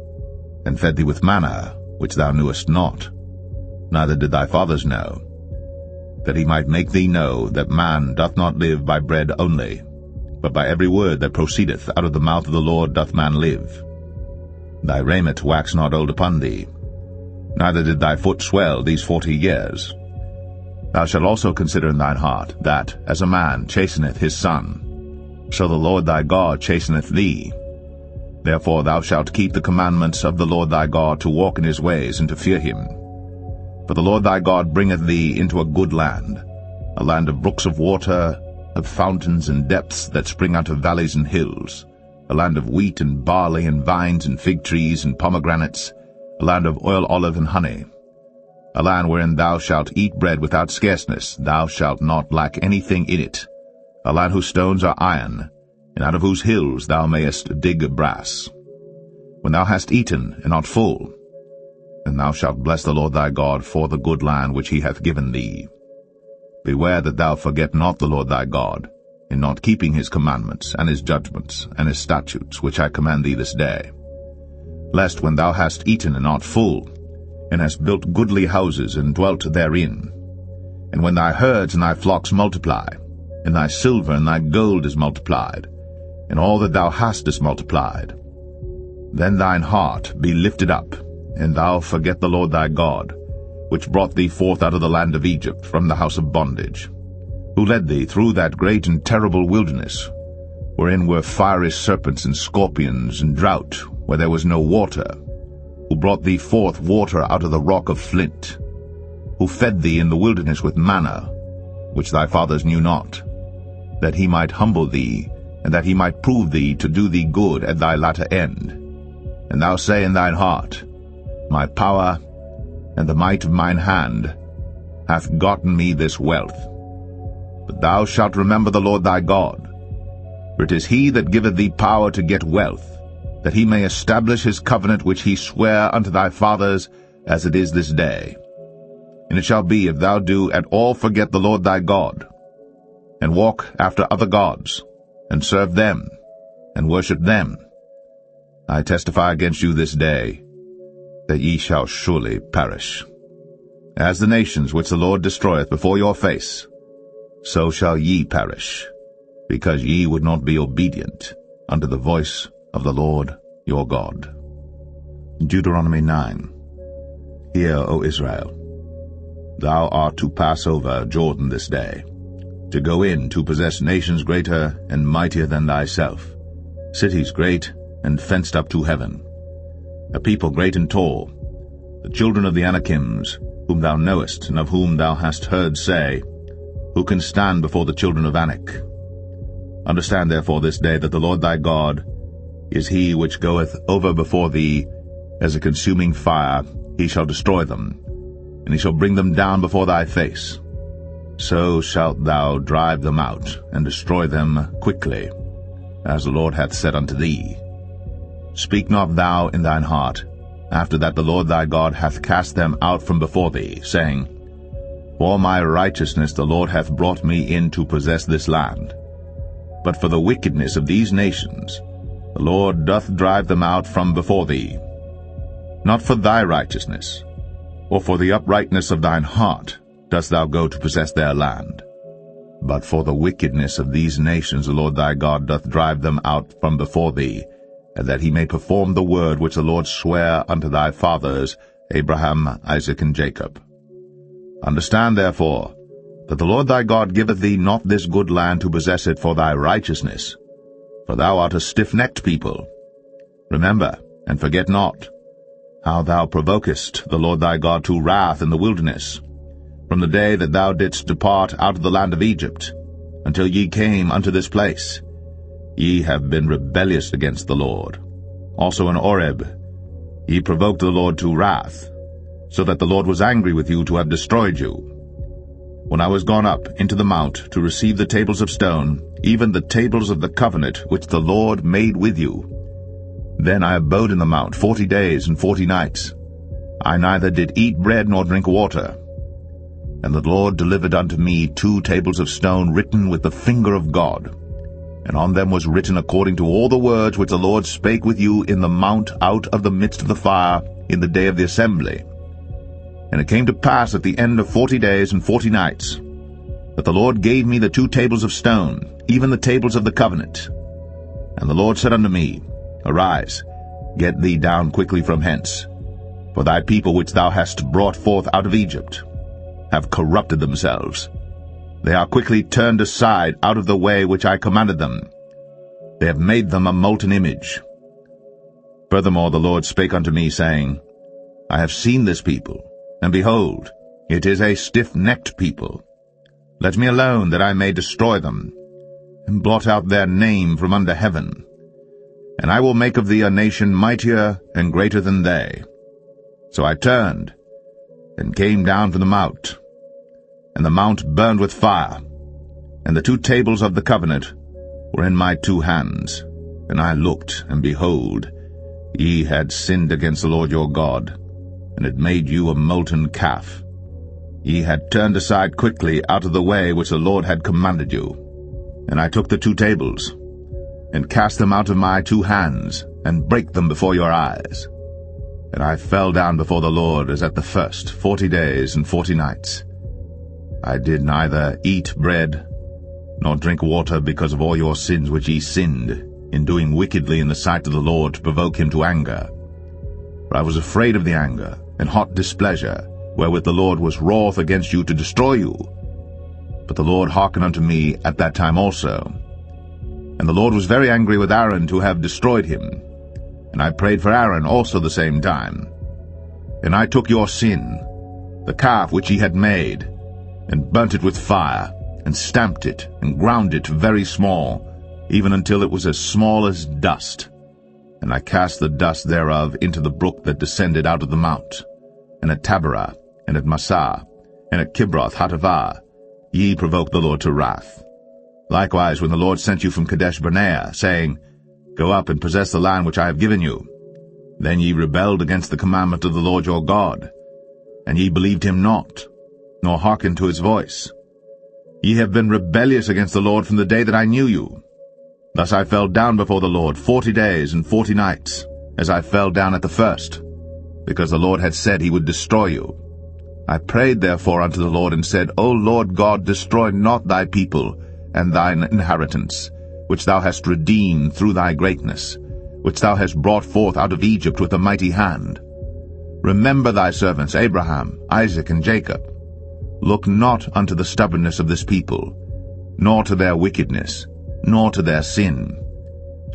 and fed thee with manna, which thou knewest not, neither did thy fathers know, that he might make thee know that man doth not live by bread only, but by every word that proceedeth out of the mouth of the Lord doth man live. Thy raiment waxed not old upon thee, neither did thy foot swell these 40 years. Thou shalt also consider in thine heart, that, as a man chasteneth his son, so the Lord thy God chasteneth thee. Therefore thou shalt keep the commandments of the Lord thy God, to walk in his ways, and to fear him. For the Lord thy God bringeth thee into a good land, a land of brooks of water, of fountains and depths that spring out of valleys and hills, a land of wheat and barley and vines and fig trees and pomegranates, a land of oil, olive, and honey, a land wherein thou shalt eat bread without scarceness, thou shalt not lack anything in it, a land whose stones are iron, and out of whose hills thou mayest dig brass. When thou hast eaten and art full, then thou shalt bless the Lord thy God for the good land which he hath given thee. Beware that thou forget not the Lord thy God, in not keeping his commandments, and his judgments, and his statutes, which I command thee this day. Lest when thou hast eaten and art full, and hast built goodly houses, and dwelt therein, and when thy herds and thy flocks multiply, and thy silver and thy gold is multiplied, and all that thou hast is multiplied, then thine heart be lifted up, and thou forget the Lord thy God, which brought thee forth out of the land of Egypt from the house of bondage, who led thee through that great and terrible wilderness, wherein were fiery serpents and scorpions, and drought, where there was no water, who brought thee forth water out of the rock of flint, who fed thee in the wilderness with manna, which thy fathers knew not, that he might humble thee, and that he might prove thee to do thee good at thy latter end. And thou say in thine heart, My power and the might of mine hand hath gotten me this wealth. But thou shalt remember the Lord thy God, for it is he that giveth thee power to get wealth, that he may establish his covenant which he sware unto thy fathers, as it is this day. And it shall be, if thou do at all forget the Lord thy God, and walk after other gods, and serve them, and worship them, I testify against you this day, that ye shall surely perish. As the nations which the Lord destroyeth before your face, so shall ye perish, because ye would not be obedient unto the voice of the Lord your God. Deuteronomy 9. Hear, O Israel, thou art to pass over Jordan this day, to go in to possess nations greater and mightier than thyself, cities great and fenced up to heaven, a people great and tall, the children of the Anakims, whom thou knowest, and of whom thou hast heard say, Who can stand before the children of Anak? Understand therefore this day that the Lord thy God is he which goeth over before thee as a consuming fire. He shall destroy them, and he shall bring them down before thy face. So shalt thou drive them out, and destroy them quickly, as the Lord hath said unto thee. Speak not thou in thine heart, after that the Lord thy God hath cast them out from before thee, saying, For my righteousness the Lord hath brought me in to possess this land. But for the wickedness of these nations the Lord doth drive them out from before thee. Not for thy righteousness, or for the uprightness of thine heart, dost thou go to possess their land, but for the wickedness of these nations the Lord thy God doth drive them out from before thee, and that he may perform the word which the Lord sware unto thy fathers, Abraham, Isaac, and Jacob. Understand therefore that the Lord thy God giveth thee not this good land to possess it for thy righteousness, for thou art a stiff-necked people. Remember, and forget not, how thou provokest the Lord thy God to wrath in the wilderness, from the day that thou didst depart out of the land of Egypt, until ye came unto this place. Ye have been rebellious against the Lord. Also in Oreb ye provoked the Lord to wrath, so that the Lord was angry with you to have destroyed you. When I was gone up into the mount to receive the tables of stone, even the tables of the covenant which the Lord made with you, then I abode in the mount 40 days and 40 nights. I neither did eat bread nor drink water. And the Lord delivered unto me 2 tables of stone written with the finger of God, and on them was written according to all the words which the Lord spake with you in the mount out of the midst of the fire in the day of the assembly. And it came to pass at the end of 40 days and 40 nights, But the Lord gave me the 2 tables of stone, even the tables of the covenant. And the Lord said unto me, Arise, get thee down quickly from hence. For thy people which thou hast brought forth out of Egypt have corrupted themselves. They are quickly turned aside out of the way which I commanded them. They have made them a molten image. Furthermore the Lord spake unto me, saying, I have seen this people, and behold, it is a stiff-necked people. Let me alone, that I may destroy them, and blot out their name from under heaven. And I will make of thee a nation mightier and greater than they. So I turned, and came down from the mount. And the mount burned with fire, and the 2 tables of the covenant were in my 2 hands. And I looked, and behold, ye had sinned against the Lord your God, and had made you a molten calf. Ye had turned aside quickly out of the way which the Lord had commanded you. And I took the 2 tables, and cast them out of my 2 hands, and brake them before your eyes. And I fell down before the Lord as at the first 40 days and 40 nights. I did neither eat bread, nor drink water, because of all your sins which ye sinned, in doing wickedly in the sight of the Lord, to provoke him to anger. For I was afraid of the anger and hot displeasure, wherewith the Lord was wroth against you to destroy you. But the Lord hearkened unto me at that time also. And the Lord was very angry with Aaron to have destroyed him. And I prayed for Aaron also the same time. And I took your sin, the calf which ye had made, and burnt it with fire, and stamped it, and ground it very small, even until it was as small as dust. And I cast the dust thereof into the brook that descended out of the mount. And at Taberah, and at Massah, and at Kibroth Hattaavah, ye provoked the Lord to wrath. Likewise, when the Lord sent you from Kadesh Barnea, saying, Go up and possess the land which I have given you, then ye rebelled against the commandment of the Lord your God, and ye believed him not, nor hearkened to his voice. Ye have been rebellious against the Lord from the day that I knew you. Thus I fell down before the Lord 40 days and 40 nights, as I fell down at the first, because the Lord had said he would destroy you. I prayed therefore unto the Lord, and said, O Lord God, destroy not thy people and thine inheritance, which thou hast redeemed through thy greatness, which thou hast brought forth out of Egypt with a mighty hand. Remember thy servants Abraham, Isaac, and Jacob. Look not unto the stubbornness of this people, nor to their wickedness, nor to their sin.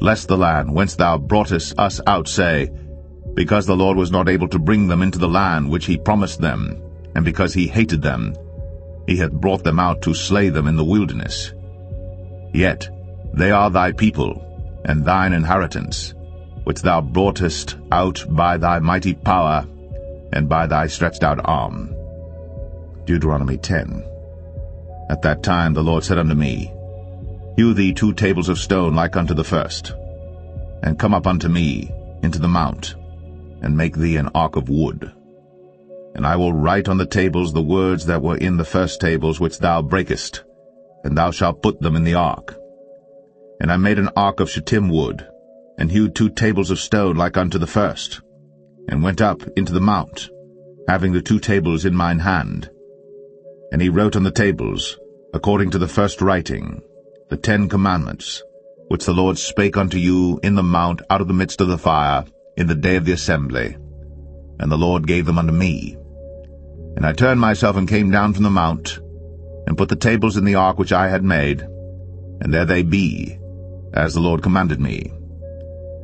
Lest the land whence thou broughtest us out say, Because the Lord was not able to bring them into the land which he promised them, and because he hated them, he hath brought them out to slay them in the wilderness. Yet they are thy people, and thine inheritance, which thou broughtest out by thy mighty power, and by thy stretched out arm. Deuteronomy 10. At that time the Lord said unto me, Hew thee 2 tables of stone like unto the first, and come up unto me into the mount, and make thee an ark of wood. And I will write on the tables the words that were in the first tables which thou breakest, and thou shalt put them in the ark. And I made an ark of shittim wood, and hewed 2 tables of stone like unto the first, and went up into the mount, having the 2 tables in mine hand. And he wrote on the tables, according to the first writing, the 10 commandments, which the Lord spake unto you in the mount out of the midst of the fire, in the day of the assembly. And the Lord gave them unto me. And I turned myself and came down from the mount, and put the tables in the ark which I had made, and there they be, as the Lord commanded me.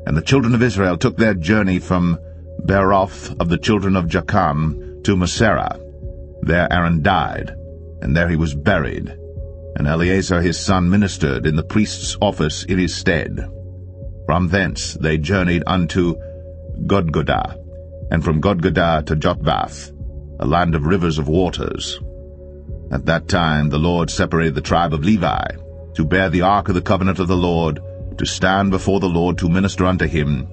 And the children of Israel took their journey from Beeroth of the children of Jachan to Moserah. There Aaron died, and there he was buried, and Eleazar his son ministered in the priest's office in his stead. From thence they journeyed unto Godgodah, and from Godgodah to Jotbath, a land of rivers of waters. At that time the Lord separated the tribe of Levi, to bear the ark of the covenant of the Lord, to stand before the Lord to minister unto him,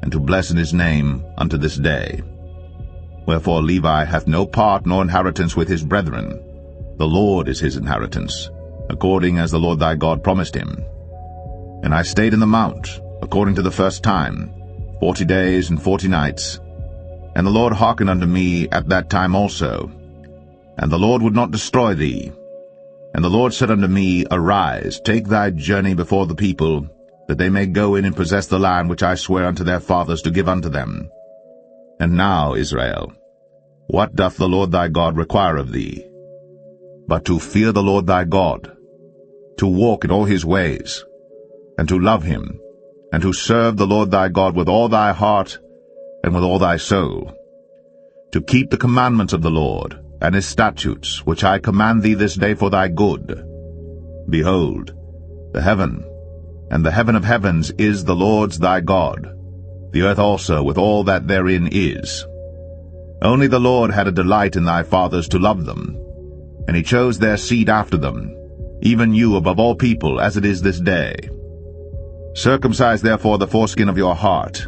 and to bless in his name unto this day. Wherefore Levi hath no part nor inheritance with his brethren. The Lord is his inheritance, according as the Lord thy God promised him. And I stayed in the mount, according to the first time, 40 days and 40 nights. And the Lord hearkened unto me at that time also. And the Lord would not destroy thee. And the Lord said unto me, Arise, take thy journey before the people, that they may go in and possess the land which I swear unto their fathers to give unto them. And now, Israel, what doth the Lord thy God require of thee? But to fear the Lord thy God, to walk in all his ways, and to love him, and to serve the Lord thy God with all thy heart and with all thy soul, to keep the commandments of the Lord, and his statutes, which I command thee this day for thy good. Behold, the heaven, and the heaven of heavens is the Lord's thy God, the earth also with all that therein is. Only the Lord had a delight in thy fathers to love them, and he chose their seed after them, even you above all people, as it is this day. Circumcise therefore the foreskin of your heart,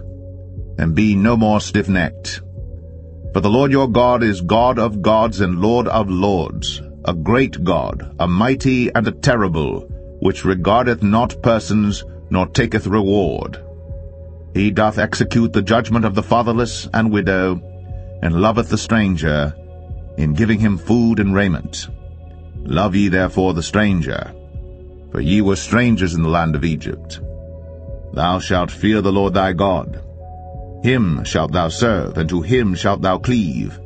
and be no more stiff-necked. For the Lord your God is God of gods and Lord of lords, a great God, a mighty and a terrible, which regardeth not persons, nor taketh reward. He doth execute the judgment of the fatherless and widow, and loveth the stranger, in giving him food and raiment. Love ye therefore the stranger, for ye were strangers in the land of Egypt. Thou shalt fear the Lord thy God. Him shalt thou serve, and to him shalt thou cleave,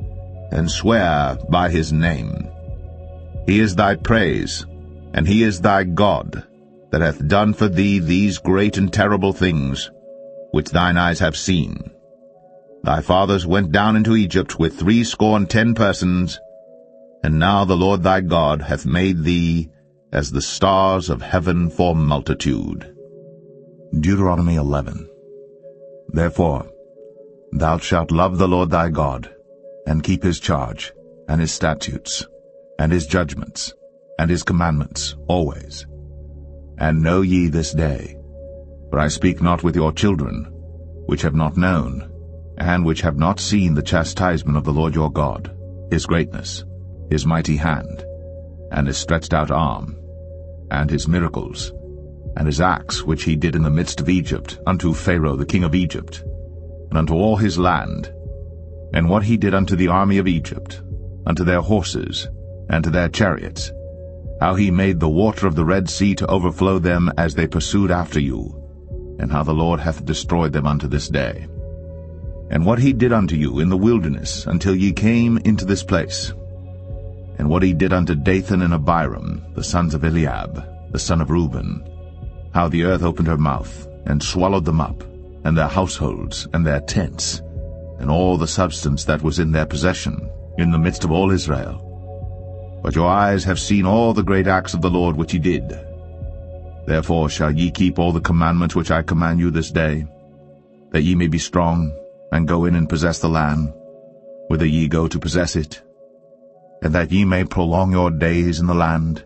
and swear by his name. He is thy praise, and he is thy God, that hath done for thee these great and terrible things, which thine eyes have seen. Thy fathers went down into Egypt with 70 persons, and now the Lord thy God hath made thee as the stars of heaven for multitude. Deuteronomy 11. Therefore, thou shalt love the Lord thy God, and keep his charge, and his statutes, and his judgments, and his commandments always. And know ye this day, for I speak not with your children, which have not known, and which have not seen the chastisement of the Lord your God, his greatness, his mighty hand, and his stretched out arm, and his miracles, and his acts which he did in the midst of Egypt, unto Pharaoh the king of Egypt, and unto all his land, and what he did unto the army of Egypt, unto their horses, and to their chariots, how he made the water of the Red Sea to overflow them as they pursued after you, and how the Lord hath destroyed them unto this day. And what he did unto you in the wilderness until ye came into this place, and what he did unto Dathan and Abiram, the sons of Eliab, the son of Reuben, how the earth opened her mouth, and swallowed them up, and their households, and their tents, and all the substance that was in their possession, in the midst of all Israel. But your eyes have seen all the great acts of the Lord which he did. Therefore shall ye keep all the commandments which I command you this day, that ye may be strong, and go in and possess the land, whither ye go to possess it, and that ye may prolong your days in the land,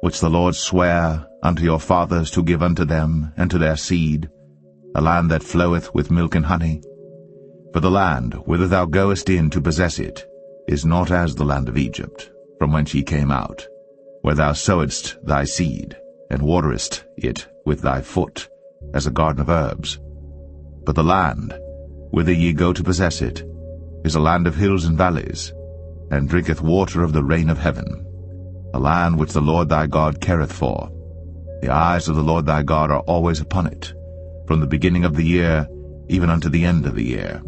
which the Lord sware unto your fathers to give unto them and to their seed, a land that floweth with milk and honey. For the land whither thou goest in to possess it is not as the land of Egypt, from whence ye came out, where thou sowedst thy seed, and waterest it with thy foot, as a garden of herbs. But the land whither ye go to possess it is a land of hills and valleys, and drinketh water of the rain of heaven, a land which the Lord thy God careth for. The eyes of the Lord thy God are always upon it, from the beginning of the year even unto the end of the year.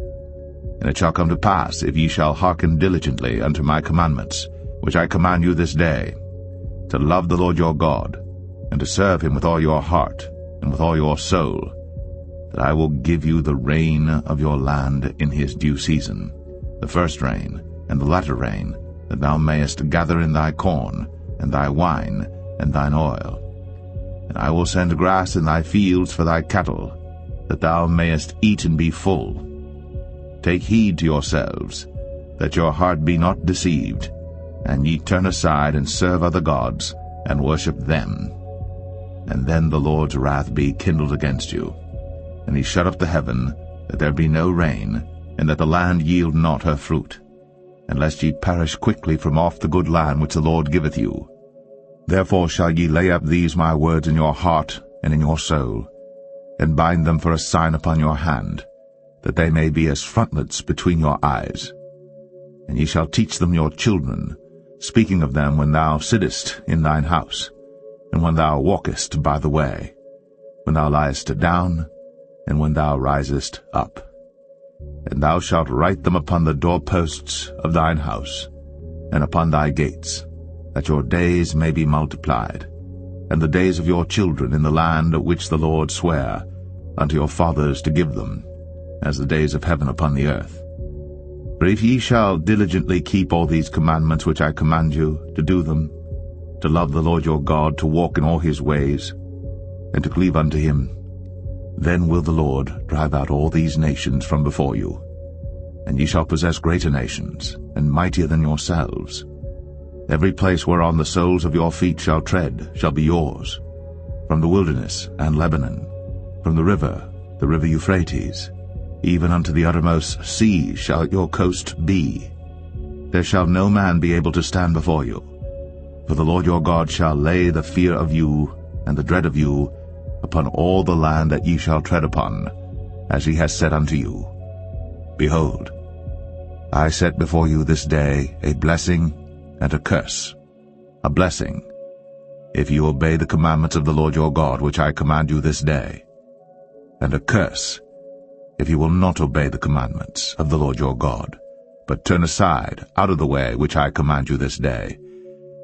And it shall come to pass, if ye shall hearken diligently unto my commandments, which I command you this day, to love the Lord your God, and to serve him with all your heart and with all your soul, that I will give you the rain of your land in his due season, the first rain and the latter rain, that thou mayest gather in thy corn, and thy wine, and thine oil. And I will send grass in thy fields for thy cattle, that thou mayest eat and be full. Take heed to yourselves, that your heart be not deceived, and ye turn aside and serve other gods, and worship them. And then the Lord's wrath be kindled against you, and he shut up the heaven, that there be no rain, and that the land yield not her fruit, and lest ye perish quickly from off the good land which the Lord giveth you. Therefore shall ye lay up these my words in your heart and in your soul, and bind them for a sign upon your hand, that they may be as frontlets between your eyes. And ye shall teach them your children, speaking of them when thou sittest in thine house, and when thou walkest by the way, when thou liest down, and when thou risest up. And thou shalt write them upon the doorposts of thine house, and upon thy gates, that your days may be multiplied, and the days of your children in the land which the Lord sware unto your fathers to give them, as the days of heaven upon the earth. For if ye shall diligently keep all these commandments which I command you, to do them, to love the Lord your God, to walk in all his ways, and to cleave unto him, then will the Lord drive out all these nations from before you, and ye shall possess greater nations, and mightier than yourselves. Every place whereon the soles of your feet shall tread shall be yours, from the wilderness and Lebanon, from the river Euphrates, even unto the uttermost sea shall your coast be. There shall no man be able to stand before you. For the Lord your God shall lay the fear of you and the dread of you upon all the land that ye shall tread upon, as he has said unto you. Behold, I set before you this day a blessing and a curse. A blessing, if you obey the commandments of the Lord your God, which I command you this day, and a curse, if you will not obey the commandments of the Lord your God, but turn aside out of the way which I command you this day,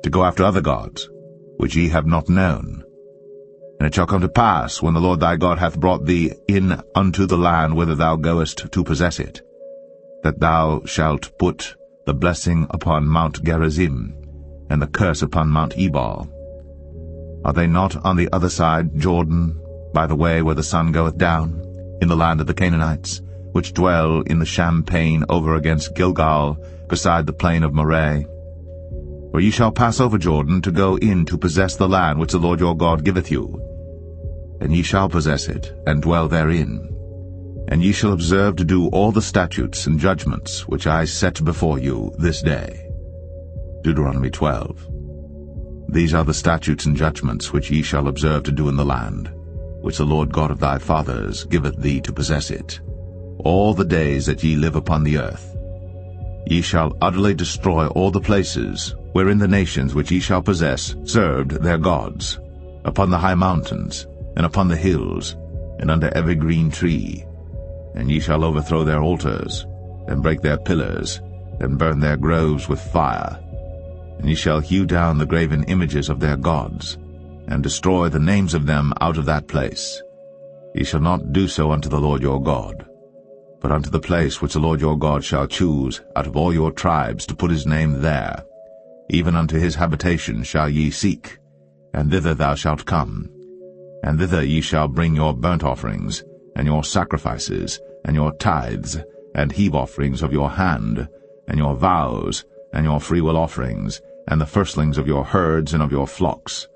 to go after other gods, which ye have not known. And it shall come to pass, when the Lord thy God hath brought thee in unto the land whither thou goest to possess it, that thou shalt put the blessing upon Mount Gerizim, and the curse upon Mount Ebal. Are they not on the other side Jordan, by the way where the sun goeth down, in the land of the Canaanites, which dwell in the champaign over against Gilgal, beside the plain of Moreh? For ye shall pass over Jordan to go in to possess the land which the Lord your God giveth you. And ye shall possess it, and dwell therein. And ye shall observe to do all the statutes and judgments which I set before you this day. Deuteronomy 12. These are the statutes and judgments which ye shall observe to do in the land, which the Lord God of thy fathers giveth thee to possess it, all the days that ye live upon the earth. Ye shall utterly destroy all the places wherein the nations which ye shall possess served their gods, upon the high mountains, and upon the hills, and under every green tree. And ye shall overthrow their altars, and break their pillars, and burn their groves with fire. And ye shall hew down the graven images of their gods, and destroy the names of them out of that place. Ye shall not do so unto the Lord your God, but unto the place which the Lord your God shall choose out of all your tribes to put his name there, even unto his habitation shall ye seek, and thither thou shalt come. And thither ye shall bring your burnt offerings, and your sacrifices, and your tithes, and heave offerings of your hand, and your vows, and your freewill offerings, and the firstlings of your herds and of your flocks.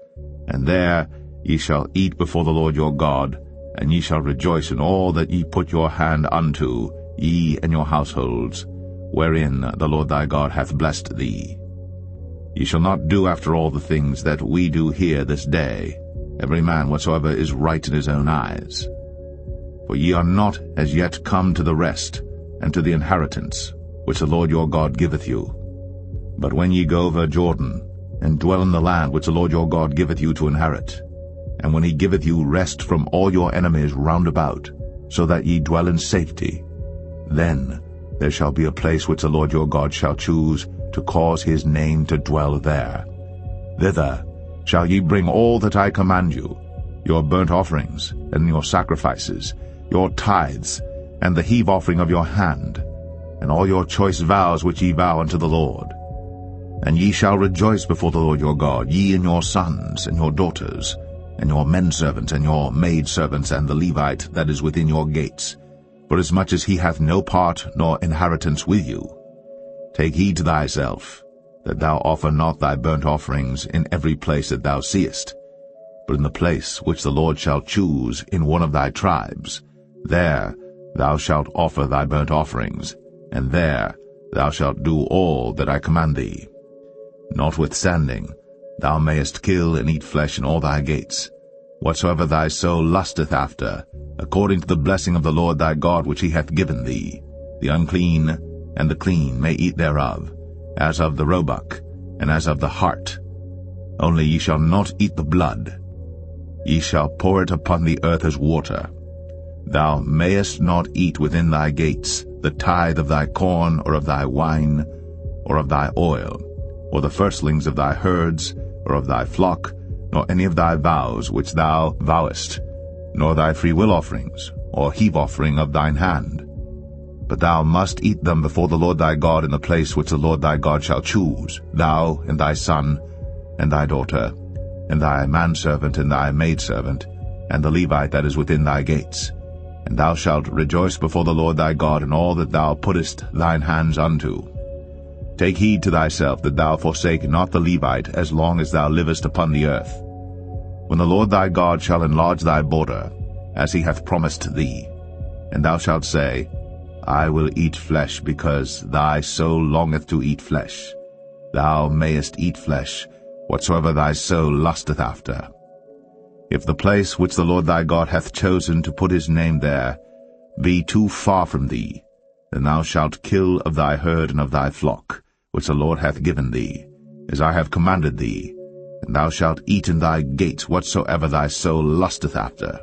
And there ye shall eat before the Lord your God, and ye shall rejoice in all that ye put your hand unto, ye and your households, wherein the Lord thy God hath blessed thee. Ye shall not do after all the things that we do here this day, every man whatsoever is right in his own eyes. For ye are not as yet come to the rest, and to the inheritance, which the Lord your God giveth you. But when ye go over Jordan, and dwell in the land which the Lord your God giveth you to inherit, and when he giveth you rest from all your enemies round about, so that ye dwell in safety, then there shall be a place which the Lord your God shall choose to cause his name to dwell there. Thither shall ye bring all that I command you, your burnt offerings, and your sacrifices, your tithes, and the heave offering of your hand, and all your choice vows which ye vow unto the Lord. And ye shall rejoice before the Lord your God, ye and your sons, and your daughters, and your menservants, and your maidservants, and the Levite that is within your gates, forasmuch as he hath no part nor inheritance with you. Take heed to thyself, that thou offer not thy burnt offerings in every place that thou seest, but in the place which the Lord shall choose in one of thy tribes, there thou shalt offer thy burnt offerings, and there thou shalt do all that I command thee. Notwithstanding, thou mayest kill and eat flesh in all thy gates, whatsoever thy soul lusteth after, according to the blessing of the Lord thy God which he hath given thee. The unclean and the clean may eat thereof, as of the roebuck, and as of the heart. Only ye shall not eat the blood. Ye shall pour it upon the earth as water. Thou mayest not eat within thy gates the tithe of thy corn, or of thy wine, or of thy oil, or the firstlings of thy herds, or of thy flock, nor any of thy vows which thou vowest, nor thy freewill offerings, or heave offering of thine hand. But thou must eat them before the Lord thy God in the place which the Lord thy God shall choose, thou, and thy son, and thy daughter, and thy manservant, and thy maidservant, and the Levite that is within thy gates. And thou shalt rejoice before the Lord thy God in all that thou puttest thine hands unto. Take heed to thyself that thou forsake not the Levite as long as thou livest upon the earth. When the Lord thy God shall enlarge thy border, as he hath promised thee, and thou shalt say, I will eat flesh, because thy soul longeth to eat flesh. Thou mayest eat flesh, whatsoever thy soul lusteth after. If the place which the Lord thy God hath chosen to put his name there be too far from thee, then thou shalt kill of thy herd and of thy flock, which the Lord hath given thee, as I have commanded thee, and thou shalt eat in thy gates whatsoever thy soul lusteth after.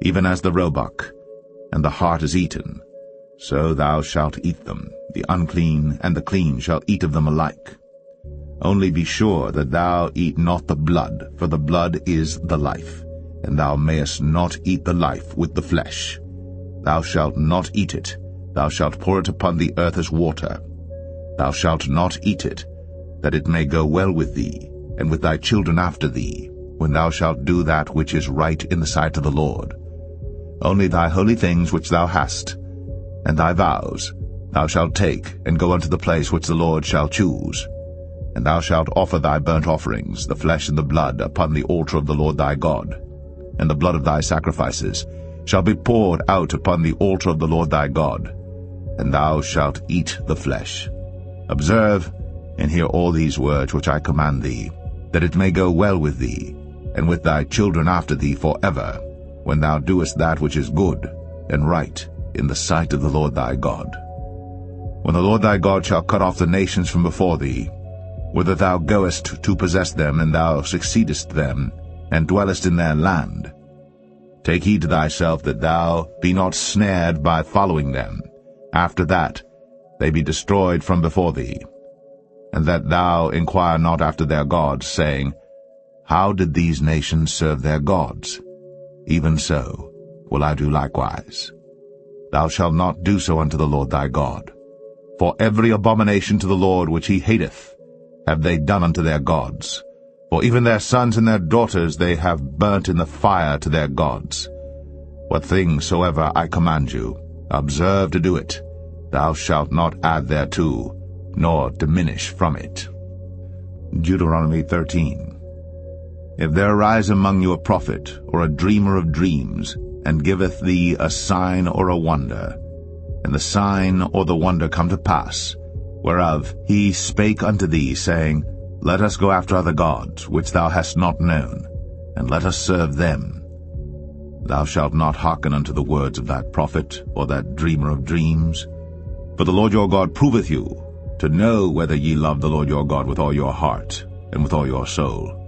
Even as the roebuck and the hart is eaten, so thou shalt eat them. The unclean and the clean shall eat of them alike. Only be sure that thou eat not the blood, for the blood is the life, and thou mayest not eat the life with the flesh. Thou shalt not eat it. Thou shalt pour it upon the earth as water. Thou shalt not eat it, that it may go well with thee, and with thy children after thee, when thou shalt do that which is right in the sight of the Lord. Only thy holy things which thou hast, and thy vows, thou shalt take, and go unto the place which the Lord shall choose. And thou shalt offer thy burnt offerings, the flesh and the blood, upon the altar of the Lord thy God. And the blood of thy sacrifices shall be poured out upon the altar of the Lord thy God, and thou shalt eat the flesh. Observe and hear all these words which I command thee, that it may go well with thee, and with thy children after thee forever, when thou doest that which is good and right in the sight of the Lord thy God. When the Lord thy God shall cut off the nations from before thee, whither thou goest to possess them, and thou succeedest them, and dwellest in their land, take heed to thyself that thou be not snared by following them, after that they be destroyed from before thee, and that thou inquire not after their gods, saying, How did these nations serve their gods? Even so will I do likewise. Thou shalt not do so unto the Lord thy God. For every abomination to the Lord which he hateth have they done unto their gods. For even their sons and their daughters they have burnt in the fire to their gods. What things soever I command you, observe to do it. Thou shalt not add thereto, nor diminish from it. Deuteronomy 13. If there arise among you a prophet, or a dreamer of dreams, and giveth thee a sign or a wonder, and the sign or the wonder come to pass, whereof he spake unto thee, saying, Let us go after other gods, which thou hast not known, and let us serve them. Thou shalt not hearken unto the words of that prophet, or that dreamer of dreams. For the Lord your God proveth you, to know whether ye love the Lord your God with all your heart, and with all your soul.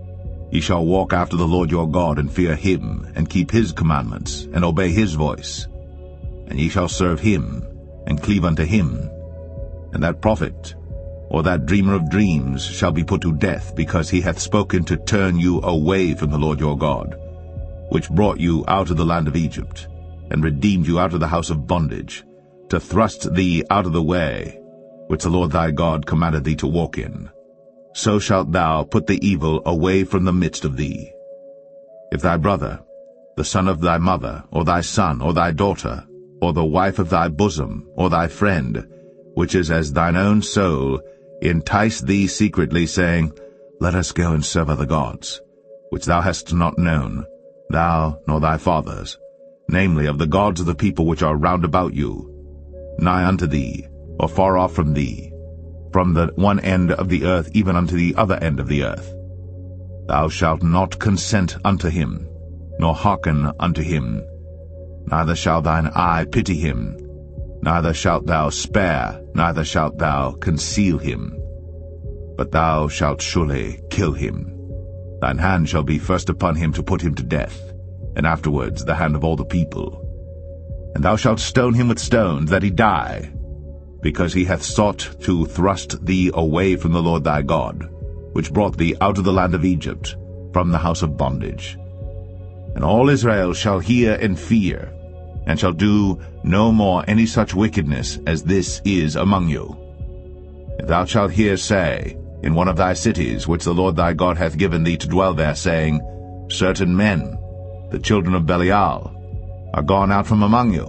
Ye shall walk after the Lord your God, and fear him, and keep his commandments, and obey his voice. And ye shall serve him, and cleave unto him. And that prophet, or that dreamer of dreams, shall be put to death, because he hath spoken to turn you away from the Lord your God, which brought you out of the land of Egypt, and redeemed you out of the house of bondage, to thrust thee out of the way, which the Lord thy God commanded thee to walk in. So shalt thou put the evil away from the midst of thee. If thy brother, the son of thy mother, or thy son, or thy daughter, or the wife of thy bosom, or thy friend, which is as thine own soul, entice thee secretly, saying, Let us go and serve other gods, which thou hast not known, thou nor thy fathers, namely of the gods of the people which are round about you, nigh unto thee, or far off from thee, from the one end of the earth even unto the other end of the earth. Thou shalt not consent unto him, nor hearken unto him, neither shall thine eye pity him, neither shalt thou spare, neither shalt thou conceal him. but thou shalt surely kill him. Thine hand shall be first upon him to put him to death, and afterwards the hand of all the people. And thou shalt stone him with stones, that he die, because he hath sought to thrust thee away from the Lord thy God, which brought thee out of the land of Egypt, from the house of bondage. And all Israel shall hear and fear, and shall do no more any such wickedness as this is among you. If thou shalt hear say, in one of thy cities, which the Lord thy God hath given thee to dwell there, saying, Certain men, the children of Belial, are gone out from among you,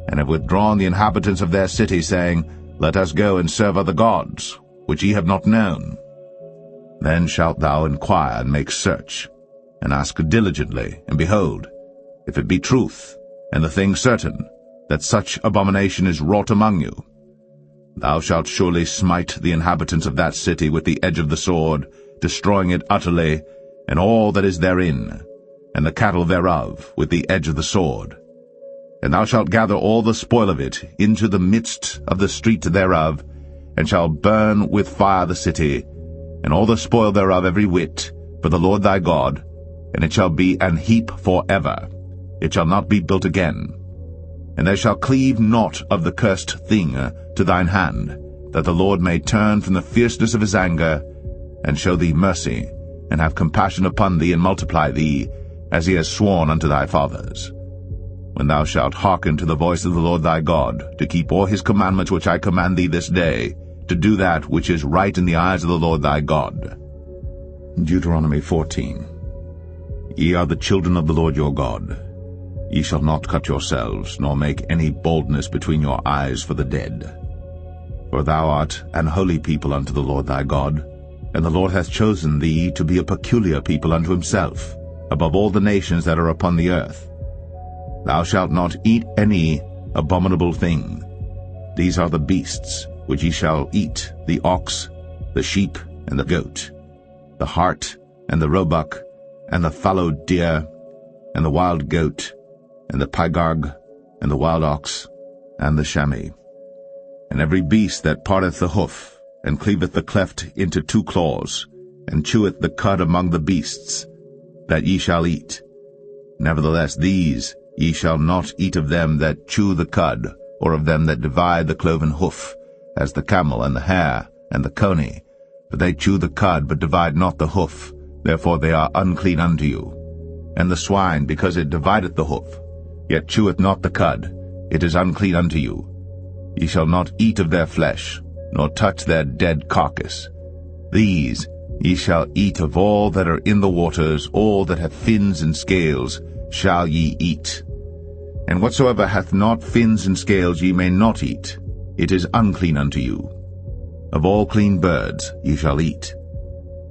and have withdrawn the inhabitants of their city, saying, Let us go and serve other gods, which ye have not known. Then shalt thou inquire and make search, and ask diligently, and behold, if it be truth, and the thing certain, that such abomination is wrought among you, thou shalt surely smite the inhabitants of that city with the edge of the sword, destroying it utterly, and all that is therein, and the cattle thereof with the edge of the sword. And thou shalt gather all the spoil of it into the midst of the street thereof, and shalt burn with fire the city, and all the spoil thereof every whit, for the Lord thy God, and it shall be an heap for ever. It shall not be built again. And there shall cleave naught of the cursed thing to thine hand, that the Lord may turn from the fierceness of his anger, and show thee mercy, and have compassion upon thee, and multiply thee, as he has sworn unto thy fathers. When thou shalt hearken to the voice of the Lord thy God, to keep all his commandments which I command thee this day, to do that which is right in the eyes of the Lord thy God. Deuteronomy 14. Ye are the children of the Lord your God. Ye shall not cut yourselves, nor make any boldness between your eyes for the dead. For thou art an holy people unto the Lord thy God, and the Lord hath chosen thee to be a peculiar people unto himself, above all the nations that are upon the earth. Thou shalt not eat any abominable thing. These are the beasts which ye shall eat, the ox, the sheep, and the goat, the hart, and the roebuck, and the fallow deer, and the wild goat, and the pygarg, and the wild ox, and the chamois. And every beast that parteth the hoof, and cleaveth the cleft into two claws, and cheweth the cud among the beasts, that ye shall eat. Nevertheless these ye shall not eat of them that chew the cud, or of them that divide the cloven hoof, as the camel, and the hare, and the coney. For they chew the cud, but divide not the hoof, therefore they are unclean unto you. And the swine, because it divideth the hoof, yet cheweth not the cud, it is unclean unto you. Ye shall not eat of their flesh, nor touch their dead carcass. These ye shall eat of all that are in the waters, all that have fins and scales shall ye eat. And whatsoever hath not fins and scales ye may not eat, it is unclean unto you. Of all clean birds ye shall eat.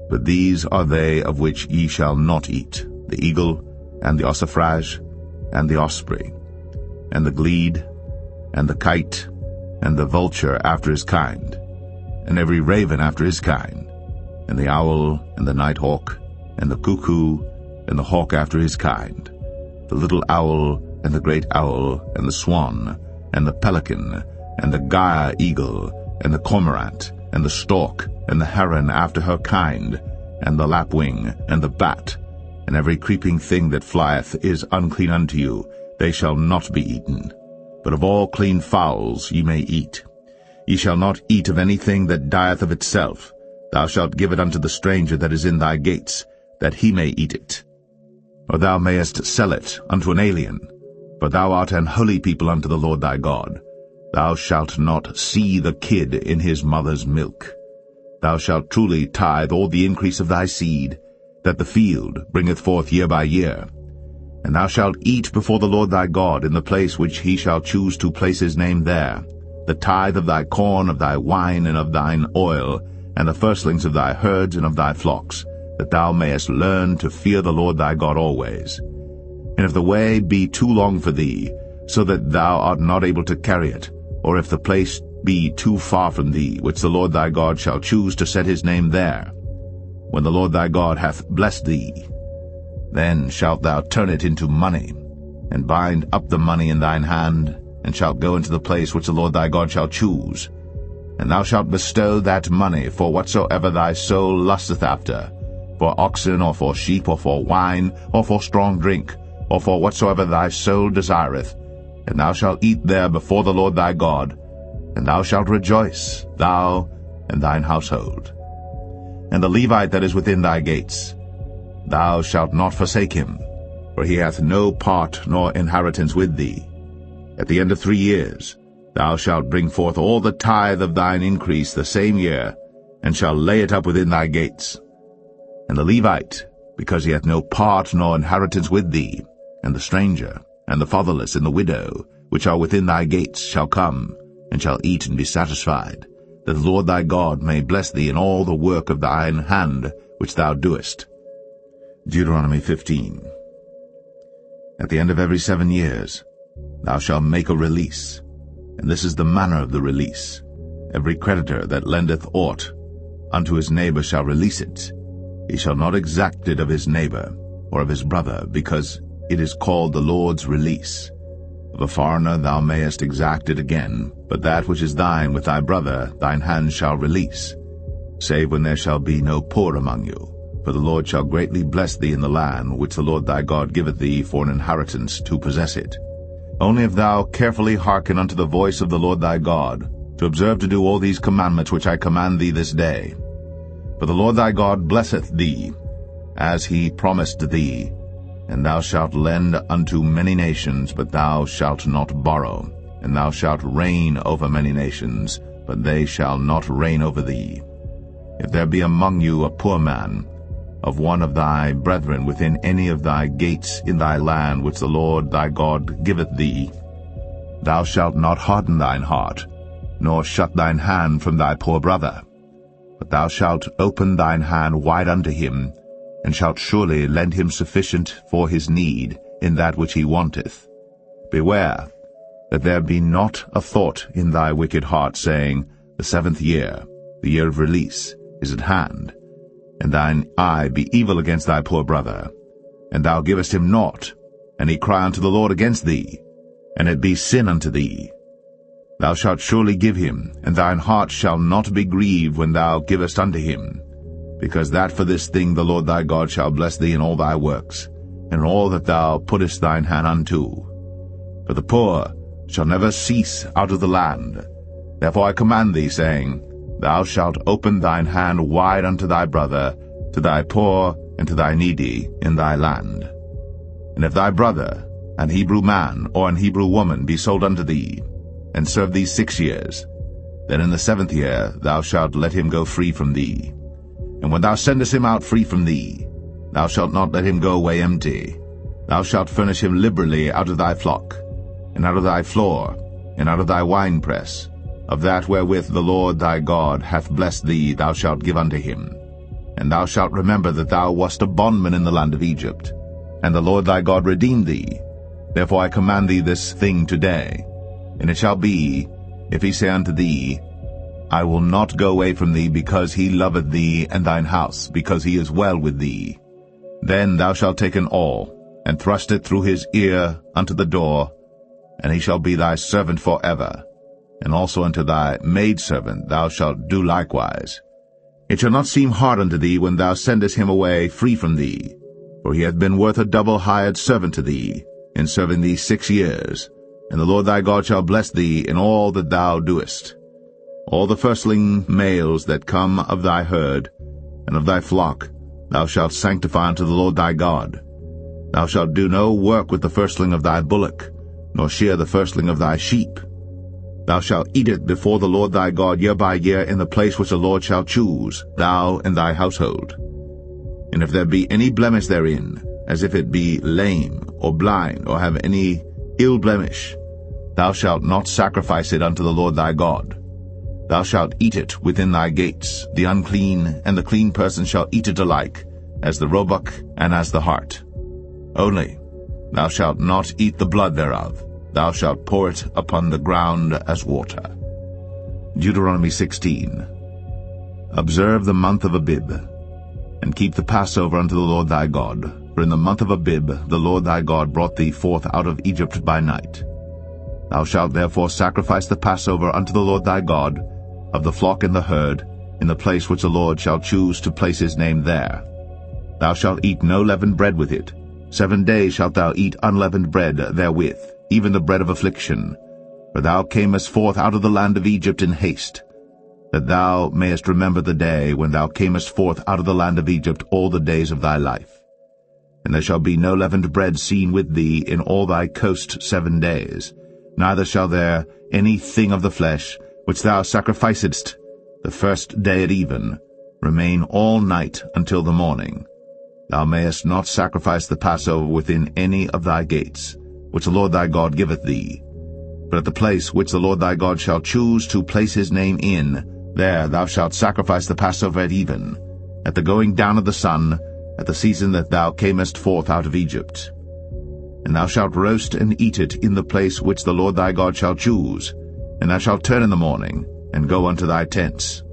But these are they of which ye shall not eat, the eagle, and the ossifrage, and the osprey, and the glede, and the kite, and the vulture after his kind, and every raven after his kind, and the owl, and the nighthawk, and the cuckoo, and the hawk after his kind, the little owl, and the great owl, and the swan, and the pelican, and the gyre eagle, and the cormorant, and the stork, and the heron after her kind, and the lapwing, and the bat, and every creeping thing that flieth is unclean unto you, they shall not be eaten. But of all clean fowls ye may eat. Ye shall not eat of anything that dieth of itself. Thou shalt give it unto the stranger that is in thy gates, that he may eat it. Or thou mayest sell it unto an alien, for thou art an holy people unto the Lord thy God. Thou shalt not see the kid in his mother's milk. Thou shalt truly tithe all the increase of thy seed, that the field bringeth forth year by year. And thou shalt eat before the Lord thy God in the place which he shall choose to place his name there, the tithe of thy corn, of thy wine, and of thine oil, and the firstlings of thy herds and of thy flocks, that thou mayest learn to fear the Lord thy God always. And if the way be too long for thee, so that thou art not able to carry it, or if the place be too far from thee, which the Lord thy God shall choose to set his name there, when the Lord thy God hath blessed thee, then shalt thou turn it into money, and bind up the money in thine hand, and shalt go into the place which the Lord thy God shall choose. And thou shalt bestow that money for whatsoever thy soul lusteth after, for oxen, or for sheep, or for wine, or for strong drink, or for whatsoever thy soul desireth. And thou shalt eat there before the Lord thy God, and thou shalt rejoice, thou and thine household. And the Levite that is within thy gates, thou shalt not forsake him, for he hath no part nor inheritance with thee. At the end of 3 years thou shalt bring forth all the tithe of thine increase the same year, and shalt lay it up within thy gates. And the Levite, because he hath no part nor inheritance with thee, and the stranger, and the fatherless, and the widow, which are within thy gates, shall come, and shall eat and be satisfied, that the Lord thy God may bless thee in all the work of thine hand which thou doest. Deuteronomy 15. At the end of every 7 years thou shalt make a release, and this is the manner of the release. Every creditor that lendeth aught unto his neighbor shall release it. He shall not exact it of his neighbor, or of his brother, because it is called the Lord's release. Of a foreigner thou mayest exact it again, but that which is thine with thy brother thine hand shall release, save when there shall be no poor among you. For the Lord shall greatly bless thee in the land which the Lord thy God giveth thee for an inheritance to possess it. Only if thou carefully hearken unto the voice of the Lord thy God, to observe to do all these commandments which I command thee this day. For the Lord thy God blesseth thee, as he promised thee, and thou shalt lend unto many nations, but thou shalt not borrow, and thou shalt reign over many nations, but they shall not reign over thee. If there be among you a poor man, of one of thy brethren within any of thy gates in thy land which the Lord thy God giveth thee, thou shalt not harden thine heart, nor shut thine hand from thy poor brother, but thou shalt open thine hand wide unto him, and shalt surely lend him sufficient for his need in that which he wanteth. Beware that there be not a thought in thy wicked heart, saying, The 7th year, the year of release, is at hand, and thine eye be evil against thy poor brother, and thou givest him naught, and he cry unto the Lord against thee, and it be sin unto thee. Thou shalt surely give him, and thine heart shall not be grieved when thou givest unto him, because that for this thing the Lord thy God shall bless thee in all thy works, and in all that thou puttest thine hand unto. For the poor shall never cease out of the land. Therefore I command thee, saying, Thou shalt open thine hand wide unto thy brother, to thy poor and to thy needy in thy land. And if thy brother, an Hebrew man or an Hebrew woman, be sold unto thee, and serve thee 6 years, then in the 7th year thou shalt let him go free from thee. And when thou sendest him out free from thee, thou shalt not let him go away empty. Thou shalt furnish him liberally out of thy flock, and out of thy floor, and out of thy winepress. Of that wherewith the Lord thy God hath blessed thee thou shalt give unto him. And thou shalt remember that thou wast a bondman in the land of Egypt, and the Lord thy God redeemed thee. Therefore I command thee this thing today. And it shall be, if he say unto thee, I will not go away from thee, because he loveth thee and thine house, because he is well with thee, then thou shalt take an awl, and thrust it through his ear unto the door, and he shall be thy servant for ever. And also unto thy maidservant thou shalt do likewise. It shall not seem hard unto thee when thou sendest him away free from thee, for he hath been worth a double hired servant to thee, in serving thee 6 years. And the Lord thy God shall bless thee in all that thou doest. All the firstling males that come of thy herd, and of thy flock, thou shalt sanctify unto the Lord thy God. Thou shalt do no work with the firstling of thy bullock, nor shear the firstling of thy sheep. Thou shalt eat it before the Lord thy God year by year in the place which the Lord shall choose, thou and thy household. And if there be any blemish therein, as if it be lame, or blind, or have any ill blemish, thou shalt not sacrifice it unto the Lord thy God. Thou shalt eat it within thy gates. The unclean and the clean person shall eat it alike, as the roebuck and as the hart. Only thou shalt not eat the blood thereof. Thou shalt pour it upon the ground as water. Deuteronomy 16. Observe the month of Abib, and keep the Passover unto the Lord thy God. For in the month of Abib the Lord thy God brought thee forth out of Egypt by night. Thou shalt therefore sacrifice the Passover unto the Lord thy God of the flock and the herd, in the place which the Lord shall choose to place his name there. Thou shalt eat no leavened bread with it. 7 days shalt thou eat unleavened bread therewith, even the bread of affliction. For thou camest forth out of the land of Egypt in haste, that thou mayest remember the day when thou camest forth out of the land of Egypt all the days of thy life. And there shall be no leavened bread seen with thee in all thy coast 7 days, neither shall there any thing of the flesh, which thou sacrificedst the first day at even, remain all night until the morning. Thou mayest not sacrifice the Passover within any of thy gates, which the Lord thy God giveth thee. But at the place which the Lord thy God shall choose to place his name in, there thou shalt sacrifice the Passover at even, at the going down of the sun, at the season that thou camest forth out of Egypt. And thou shalt roast and eat it in the place which the Lord thy God shall choose, and thou shalt turn in the morning, and go unto thy tents.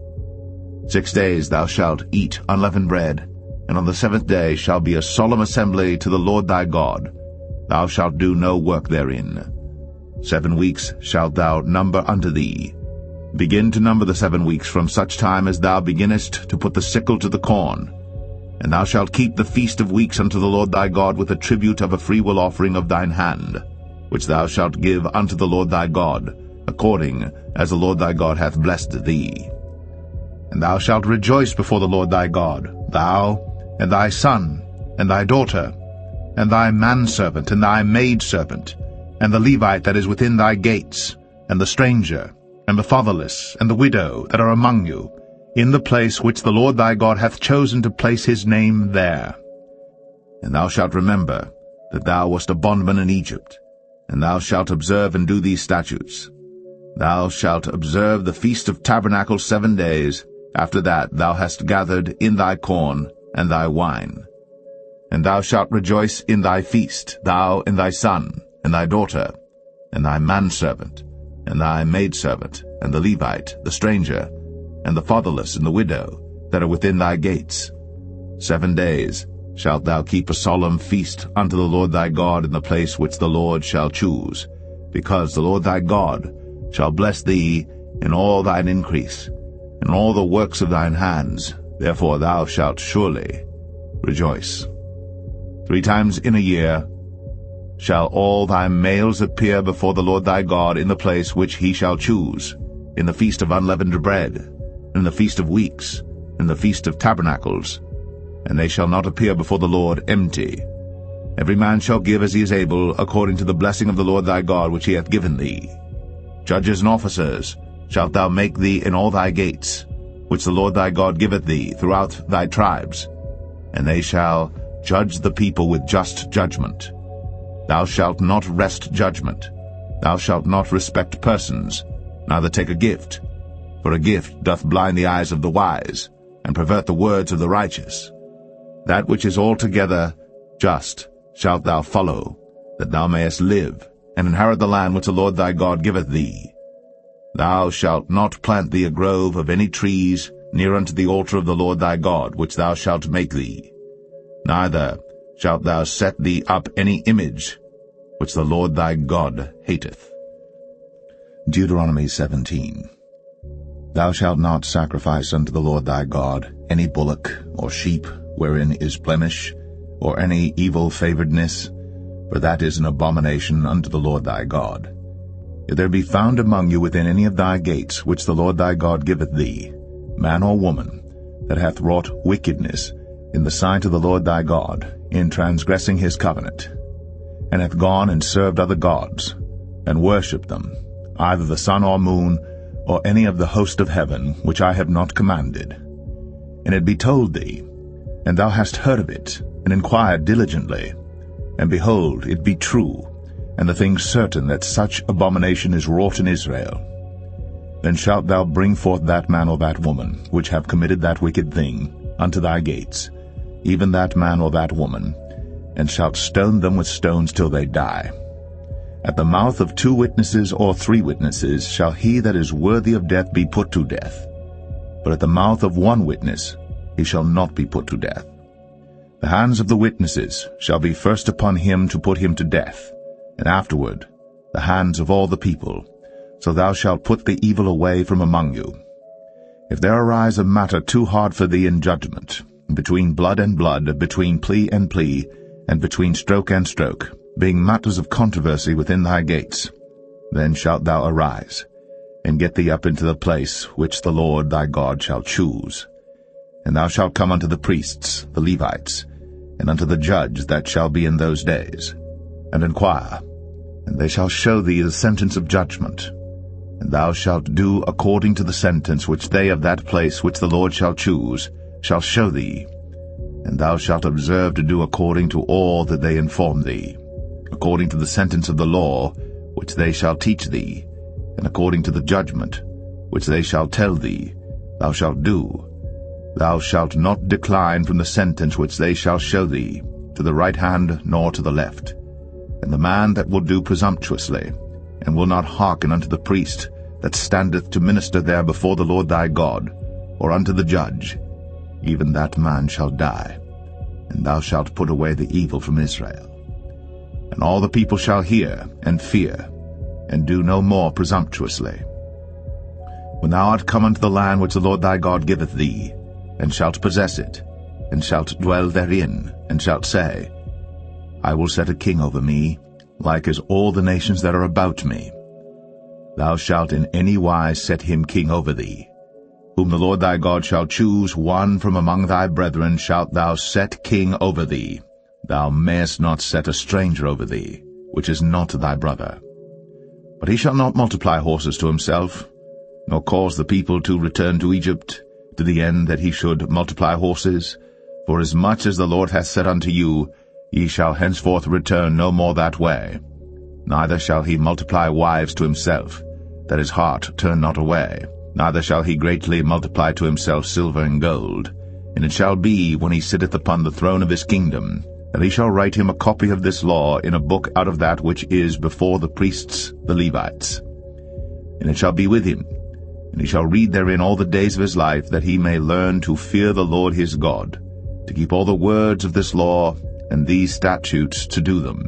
6 days thou shalt eat unleavened bread, and on the 7th day shall be a solemn assembly to the Lord thy God. Thou shalt do no work therein. 7 weeks shalt thou number unto thee. Begin to number the 7 weeks from such time as thou beginnest to put the sickle to the corn. And thou shalt keep the feast of weeks unto the Lord thy God with a tribute of a freewill offering of thine hand, which thou shalt give unto the Lord thy God, according as the Lord thy God hath blessed thee. And thou shalt rejoice before the Lord thy God, thou, and thy son, and thy daughter, and thy manservant, and thy maidservant, and the Levite that is within thy gates, and the stranger, and the fatherless, and the widow that are among you, in the place which the Lord thy God hath chosen to place his name there. And thou shalt remember that thou wast a bondman in Egypt, and thou shalt observe and do these statutes. Thou shalt observe the Feast of Tabernacles 7 days. After that thou hast gathered in thy corn and thy wine. And thou shalt rejoice in thy feast, thou and thy son, and thy daughter, and thy manservant, and thy maidservant, and the Levite, the stranger, and the fatherless, and the widow, that are within thy gates. 7 days shalt thou keep a solemn feast unto the Lord thy God in the place which the Lord shall choose, because the Lord thy God shall bless thee in all thine increase, in all the works of thine hands. Therefore thou shalt surely rejoice. 3 times in a year shall all thy males appear before the Lord thy God in the place which he shall choose, in the feast of unleavened bread, in the feast of weeks, in the feast of tabernacles, and they shall not appear before the Lord empty. Every man shall give as he is able, according to the blessing of the Lord thy God which he hath given thee. Judges and officers shalt thou make thee in all thy gates, which the Lord thy God giveth thee throughout thy tribes, and they shall judge the people with just judgment. Thou shalt not wrest judgment. Thou shalt not respect persons, neither take a gift, for a gift doth blind the eyes of the wise, and pervert the words of the righteous. That which is altogether just shalt thou follow, that thou mayest live, and inherit the land which the Lord thy God giveth thee. Thou shalt not plant thee a grove of any trees near unto the altar of the Lord thy God, which thou shalt make thee. Neither shalt thou set thee up any image, which the Lord thy God hateth. Deuteronomy 17. Thou shalt not sacrifice unto the Lord thy God any bullock or sheep wherein is blemish, or any evil favouredness, for that is an abomination unto the Lord thy God. If there be found among you within any of thy gates which the Lord thy God giveth thee, man or woman, that hath wrought wickedness in the sight of the Lord thy God, in transgressing his covenant, and hath gone and served other gods, and worshipped them, either the sun or moon, or any of the host of heaven, which I have not commanded, and it be told thee, and thou hast heard of it, and inquired diligently, and behold, it be true, and the thing certain that such abomination is wrought in Israel, then shalt thou bring forth that man or that woman, which have committed that wicked thing, unto thy gates, even that man or that woman, and shalt stone them with stones till they die. At the mouth of 2 witnesses or 3 witnesses shall he that is worthy of death be put to death. But at the mouth of 1 witness he shall not be put to death. The hands of the witnesses shall be first upon him to put him to death, and afterward the hands of all the people. So thou shalt put the evil away from among you. If there arise a matter too hard for thee in judgment, between blood and blood, between plea and plea, and between stroke and stroke, being matters of controversy within thy gates, then shalt thou arise, and get thee up into the place which the Lord thy God shall choose. And thou shalt come unto the priests, the Levites, and unto the judge that shall be in those days, and inquire, and they shall show thee the sentence of judgment. And thou shalt do according to the sentence which they of that place which the Lord shall choose shall show thee. And thou shalt observe to do according to all that they inform thee, according to the sentence of the law which they shall teach thee, and according to the judgment which they shall tell thee, thou shalt do. Thou shalt not decline from the sentence which they shall show thee, to the right hand nor to the left. And the man that will do presumptuously, and will not hearken unto the priest that standeth to minister there before the Lord thy God, or unto the judge, even that man shall die. And thou shalt put away the evil from Israel. And all the people shall hear and fear, and do no more presumptuously. When thou art come unto the land which the Lord thy God giveth thee, and shalt possess it, and shalt dwell therein, and shalt say, I will set a king over me, like as all the nations that are about me. Thou shalt in any wise set him king over thee. Whom the Lord thy God shall choose, one from among thy brethren shalt thou set king over thee. Thou mayest not set a stranger over thee, which is not thy brother. But he shall not multiply horses to himself, nor cause the people to return to Egypt, to the end that he should multiply horses. For as much as the Lord hath said unto you, ye shall henceforth return no more that way. Neither shall he multiply wives to himself, that his heart turn not away. Neither shall he greatly multiply to himself silver and gold. And it shall be, when he sitteth upon the throne of his kingdom, that he shall write him a copy of this law in a book out of that which is before the priests, the Levites. And it shall be with him, and he shall read therein all the days of his life, that he may learn to fear the Lord his God, to keep all the words of this law and these statutes to do them,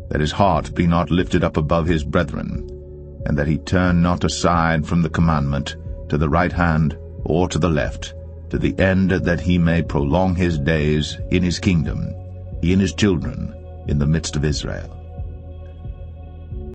that his heart be not lifted up above his brethren, and that he turn not aside from the commandment to the right hand or to the left, to the end that he may prolong his days in his kingdom, he and his children, in the midst of Israel.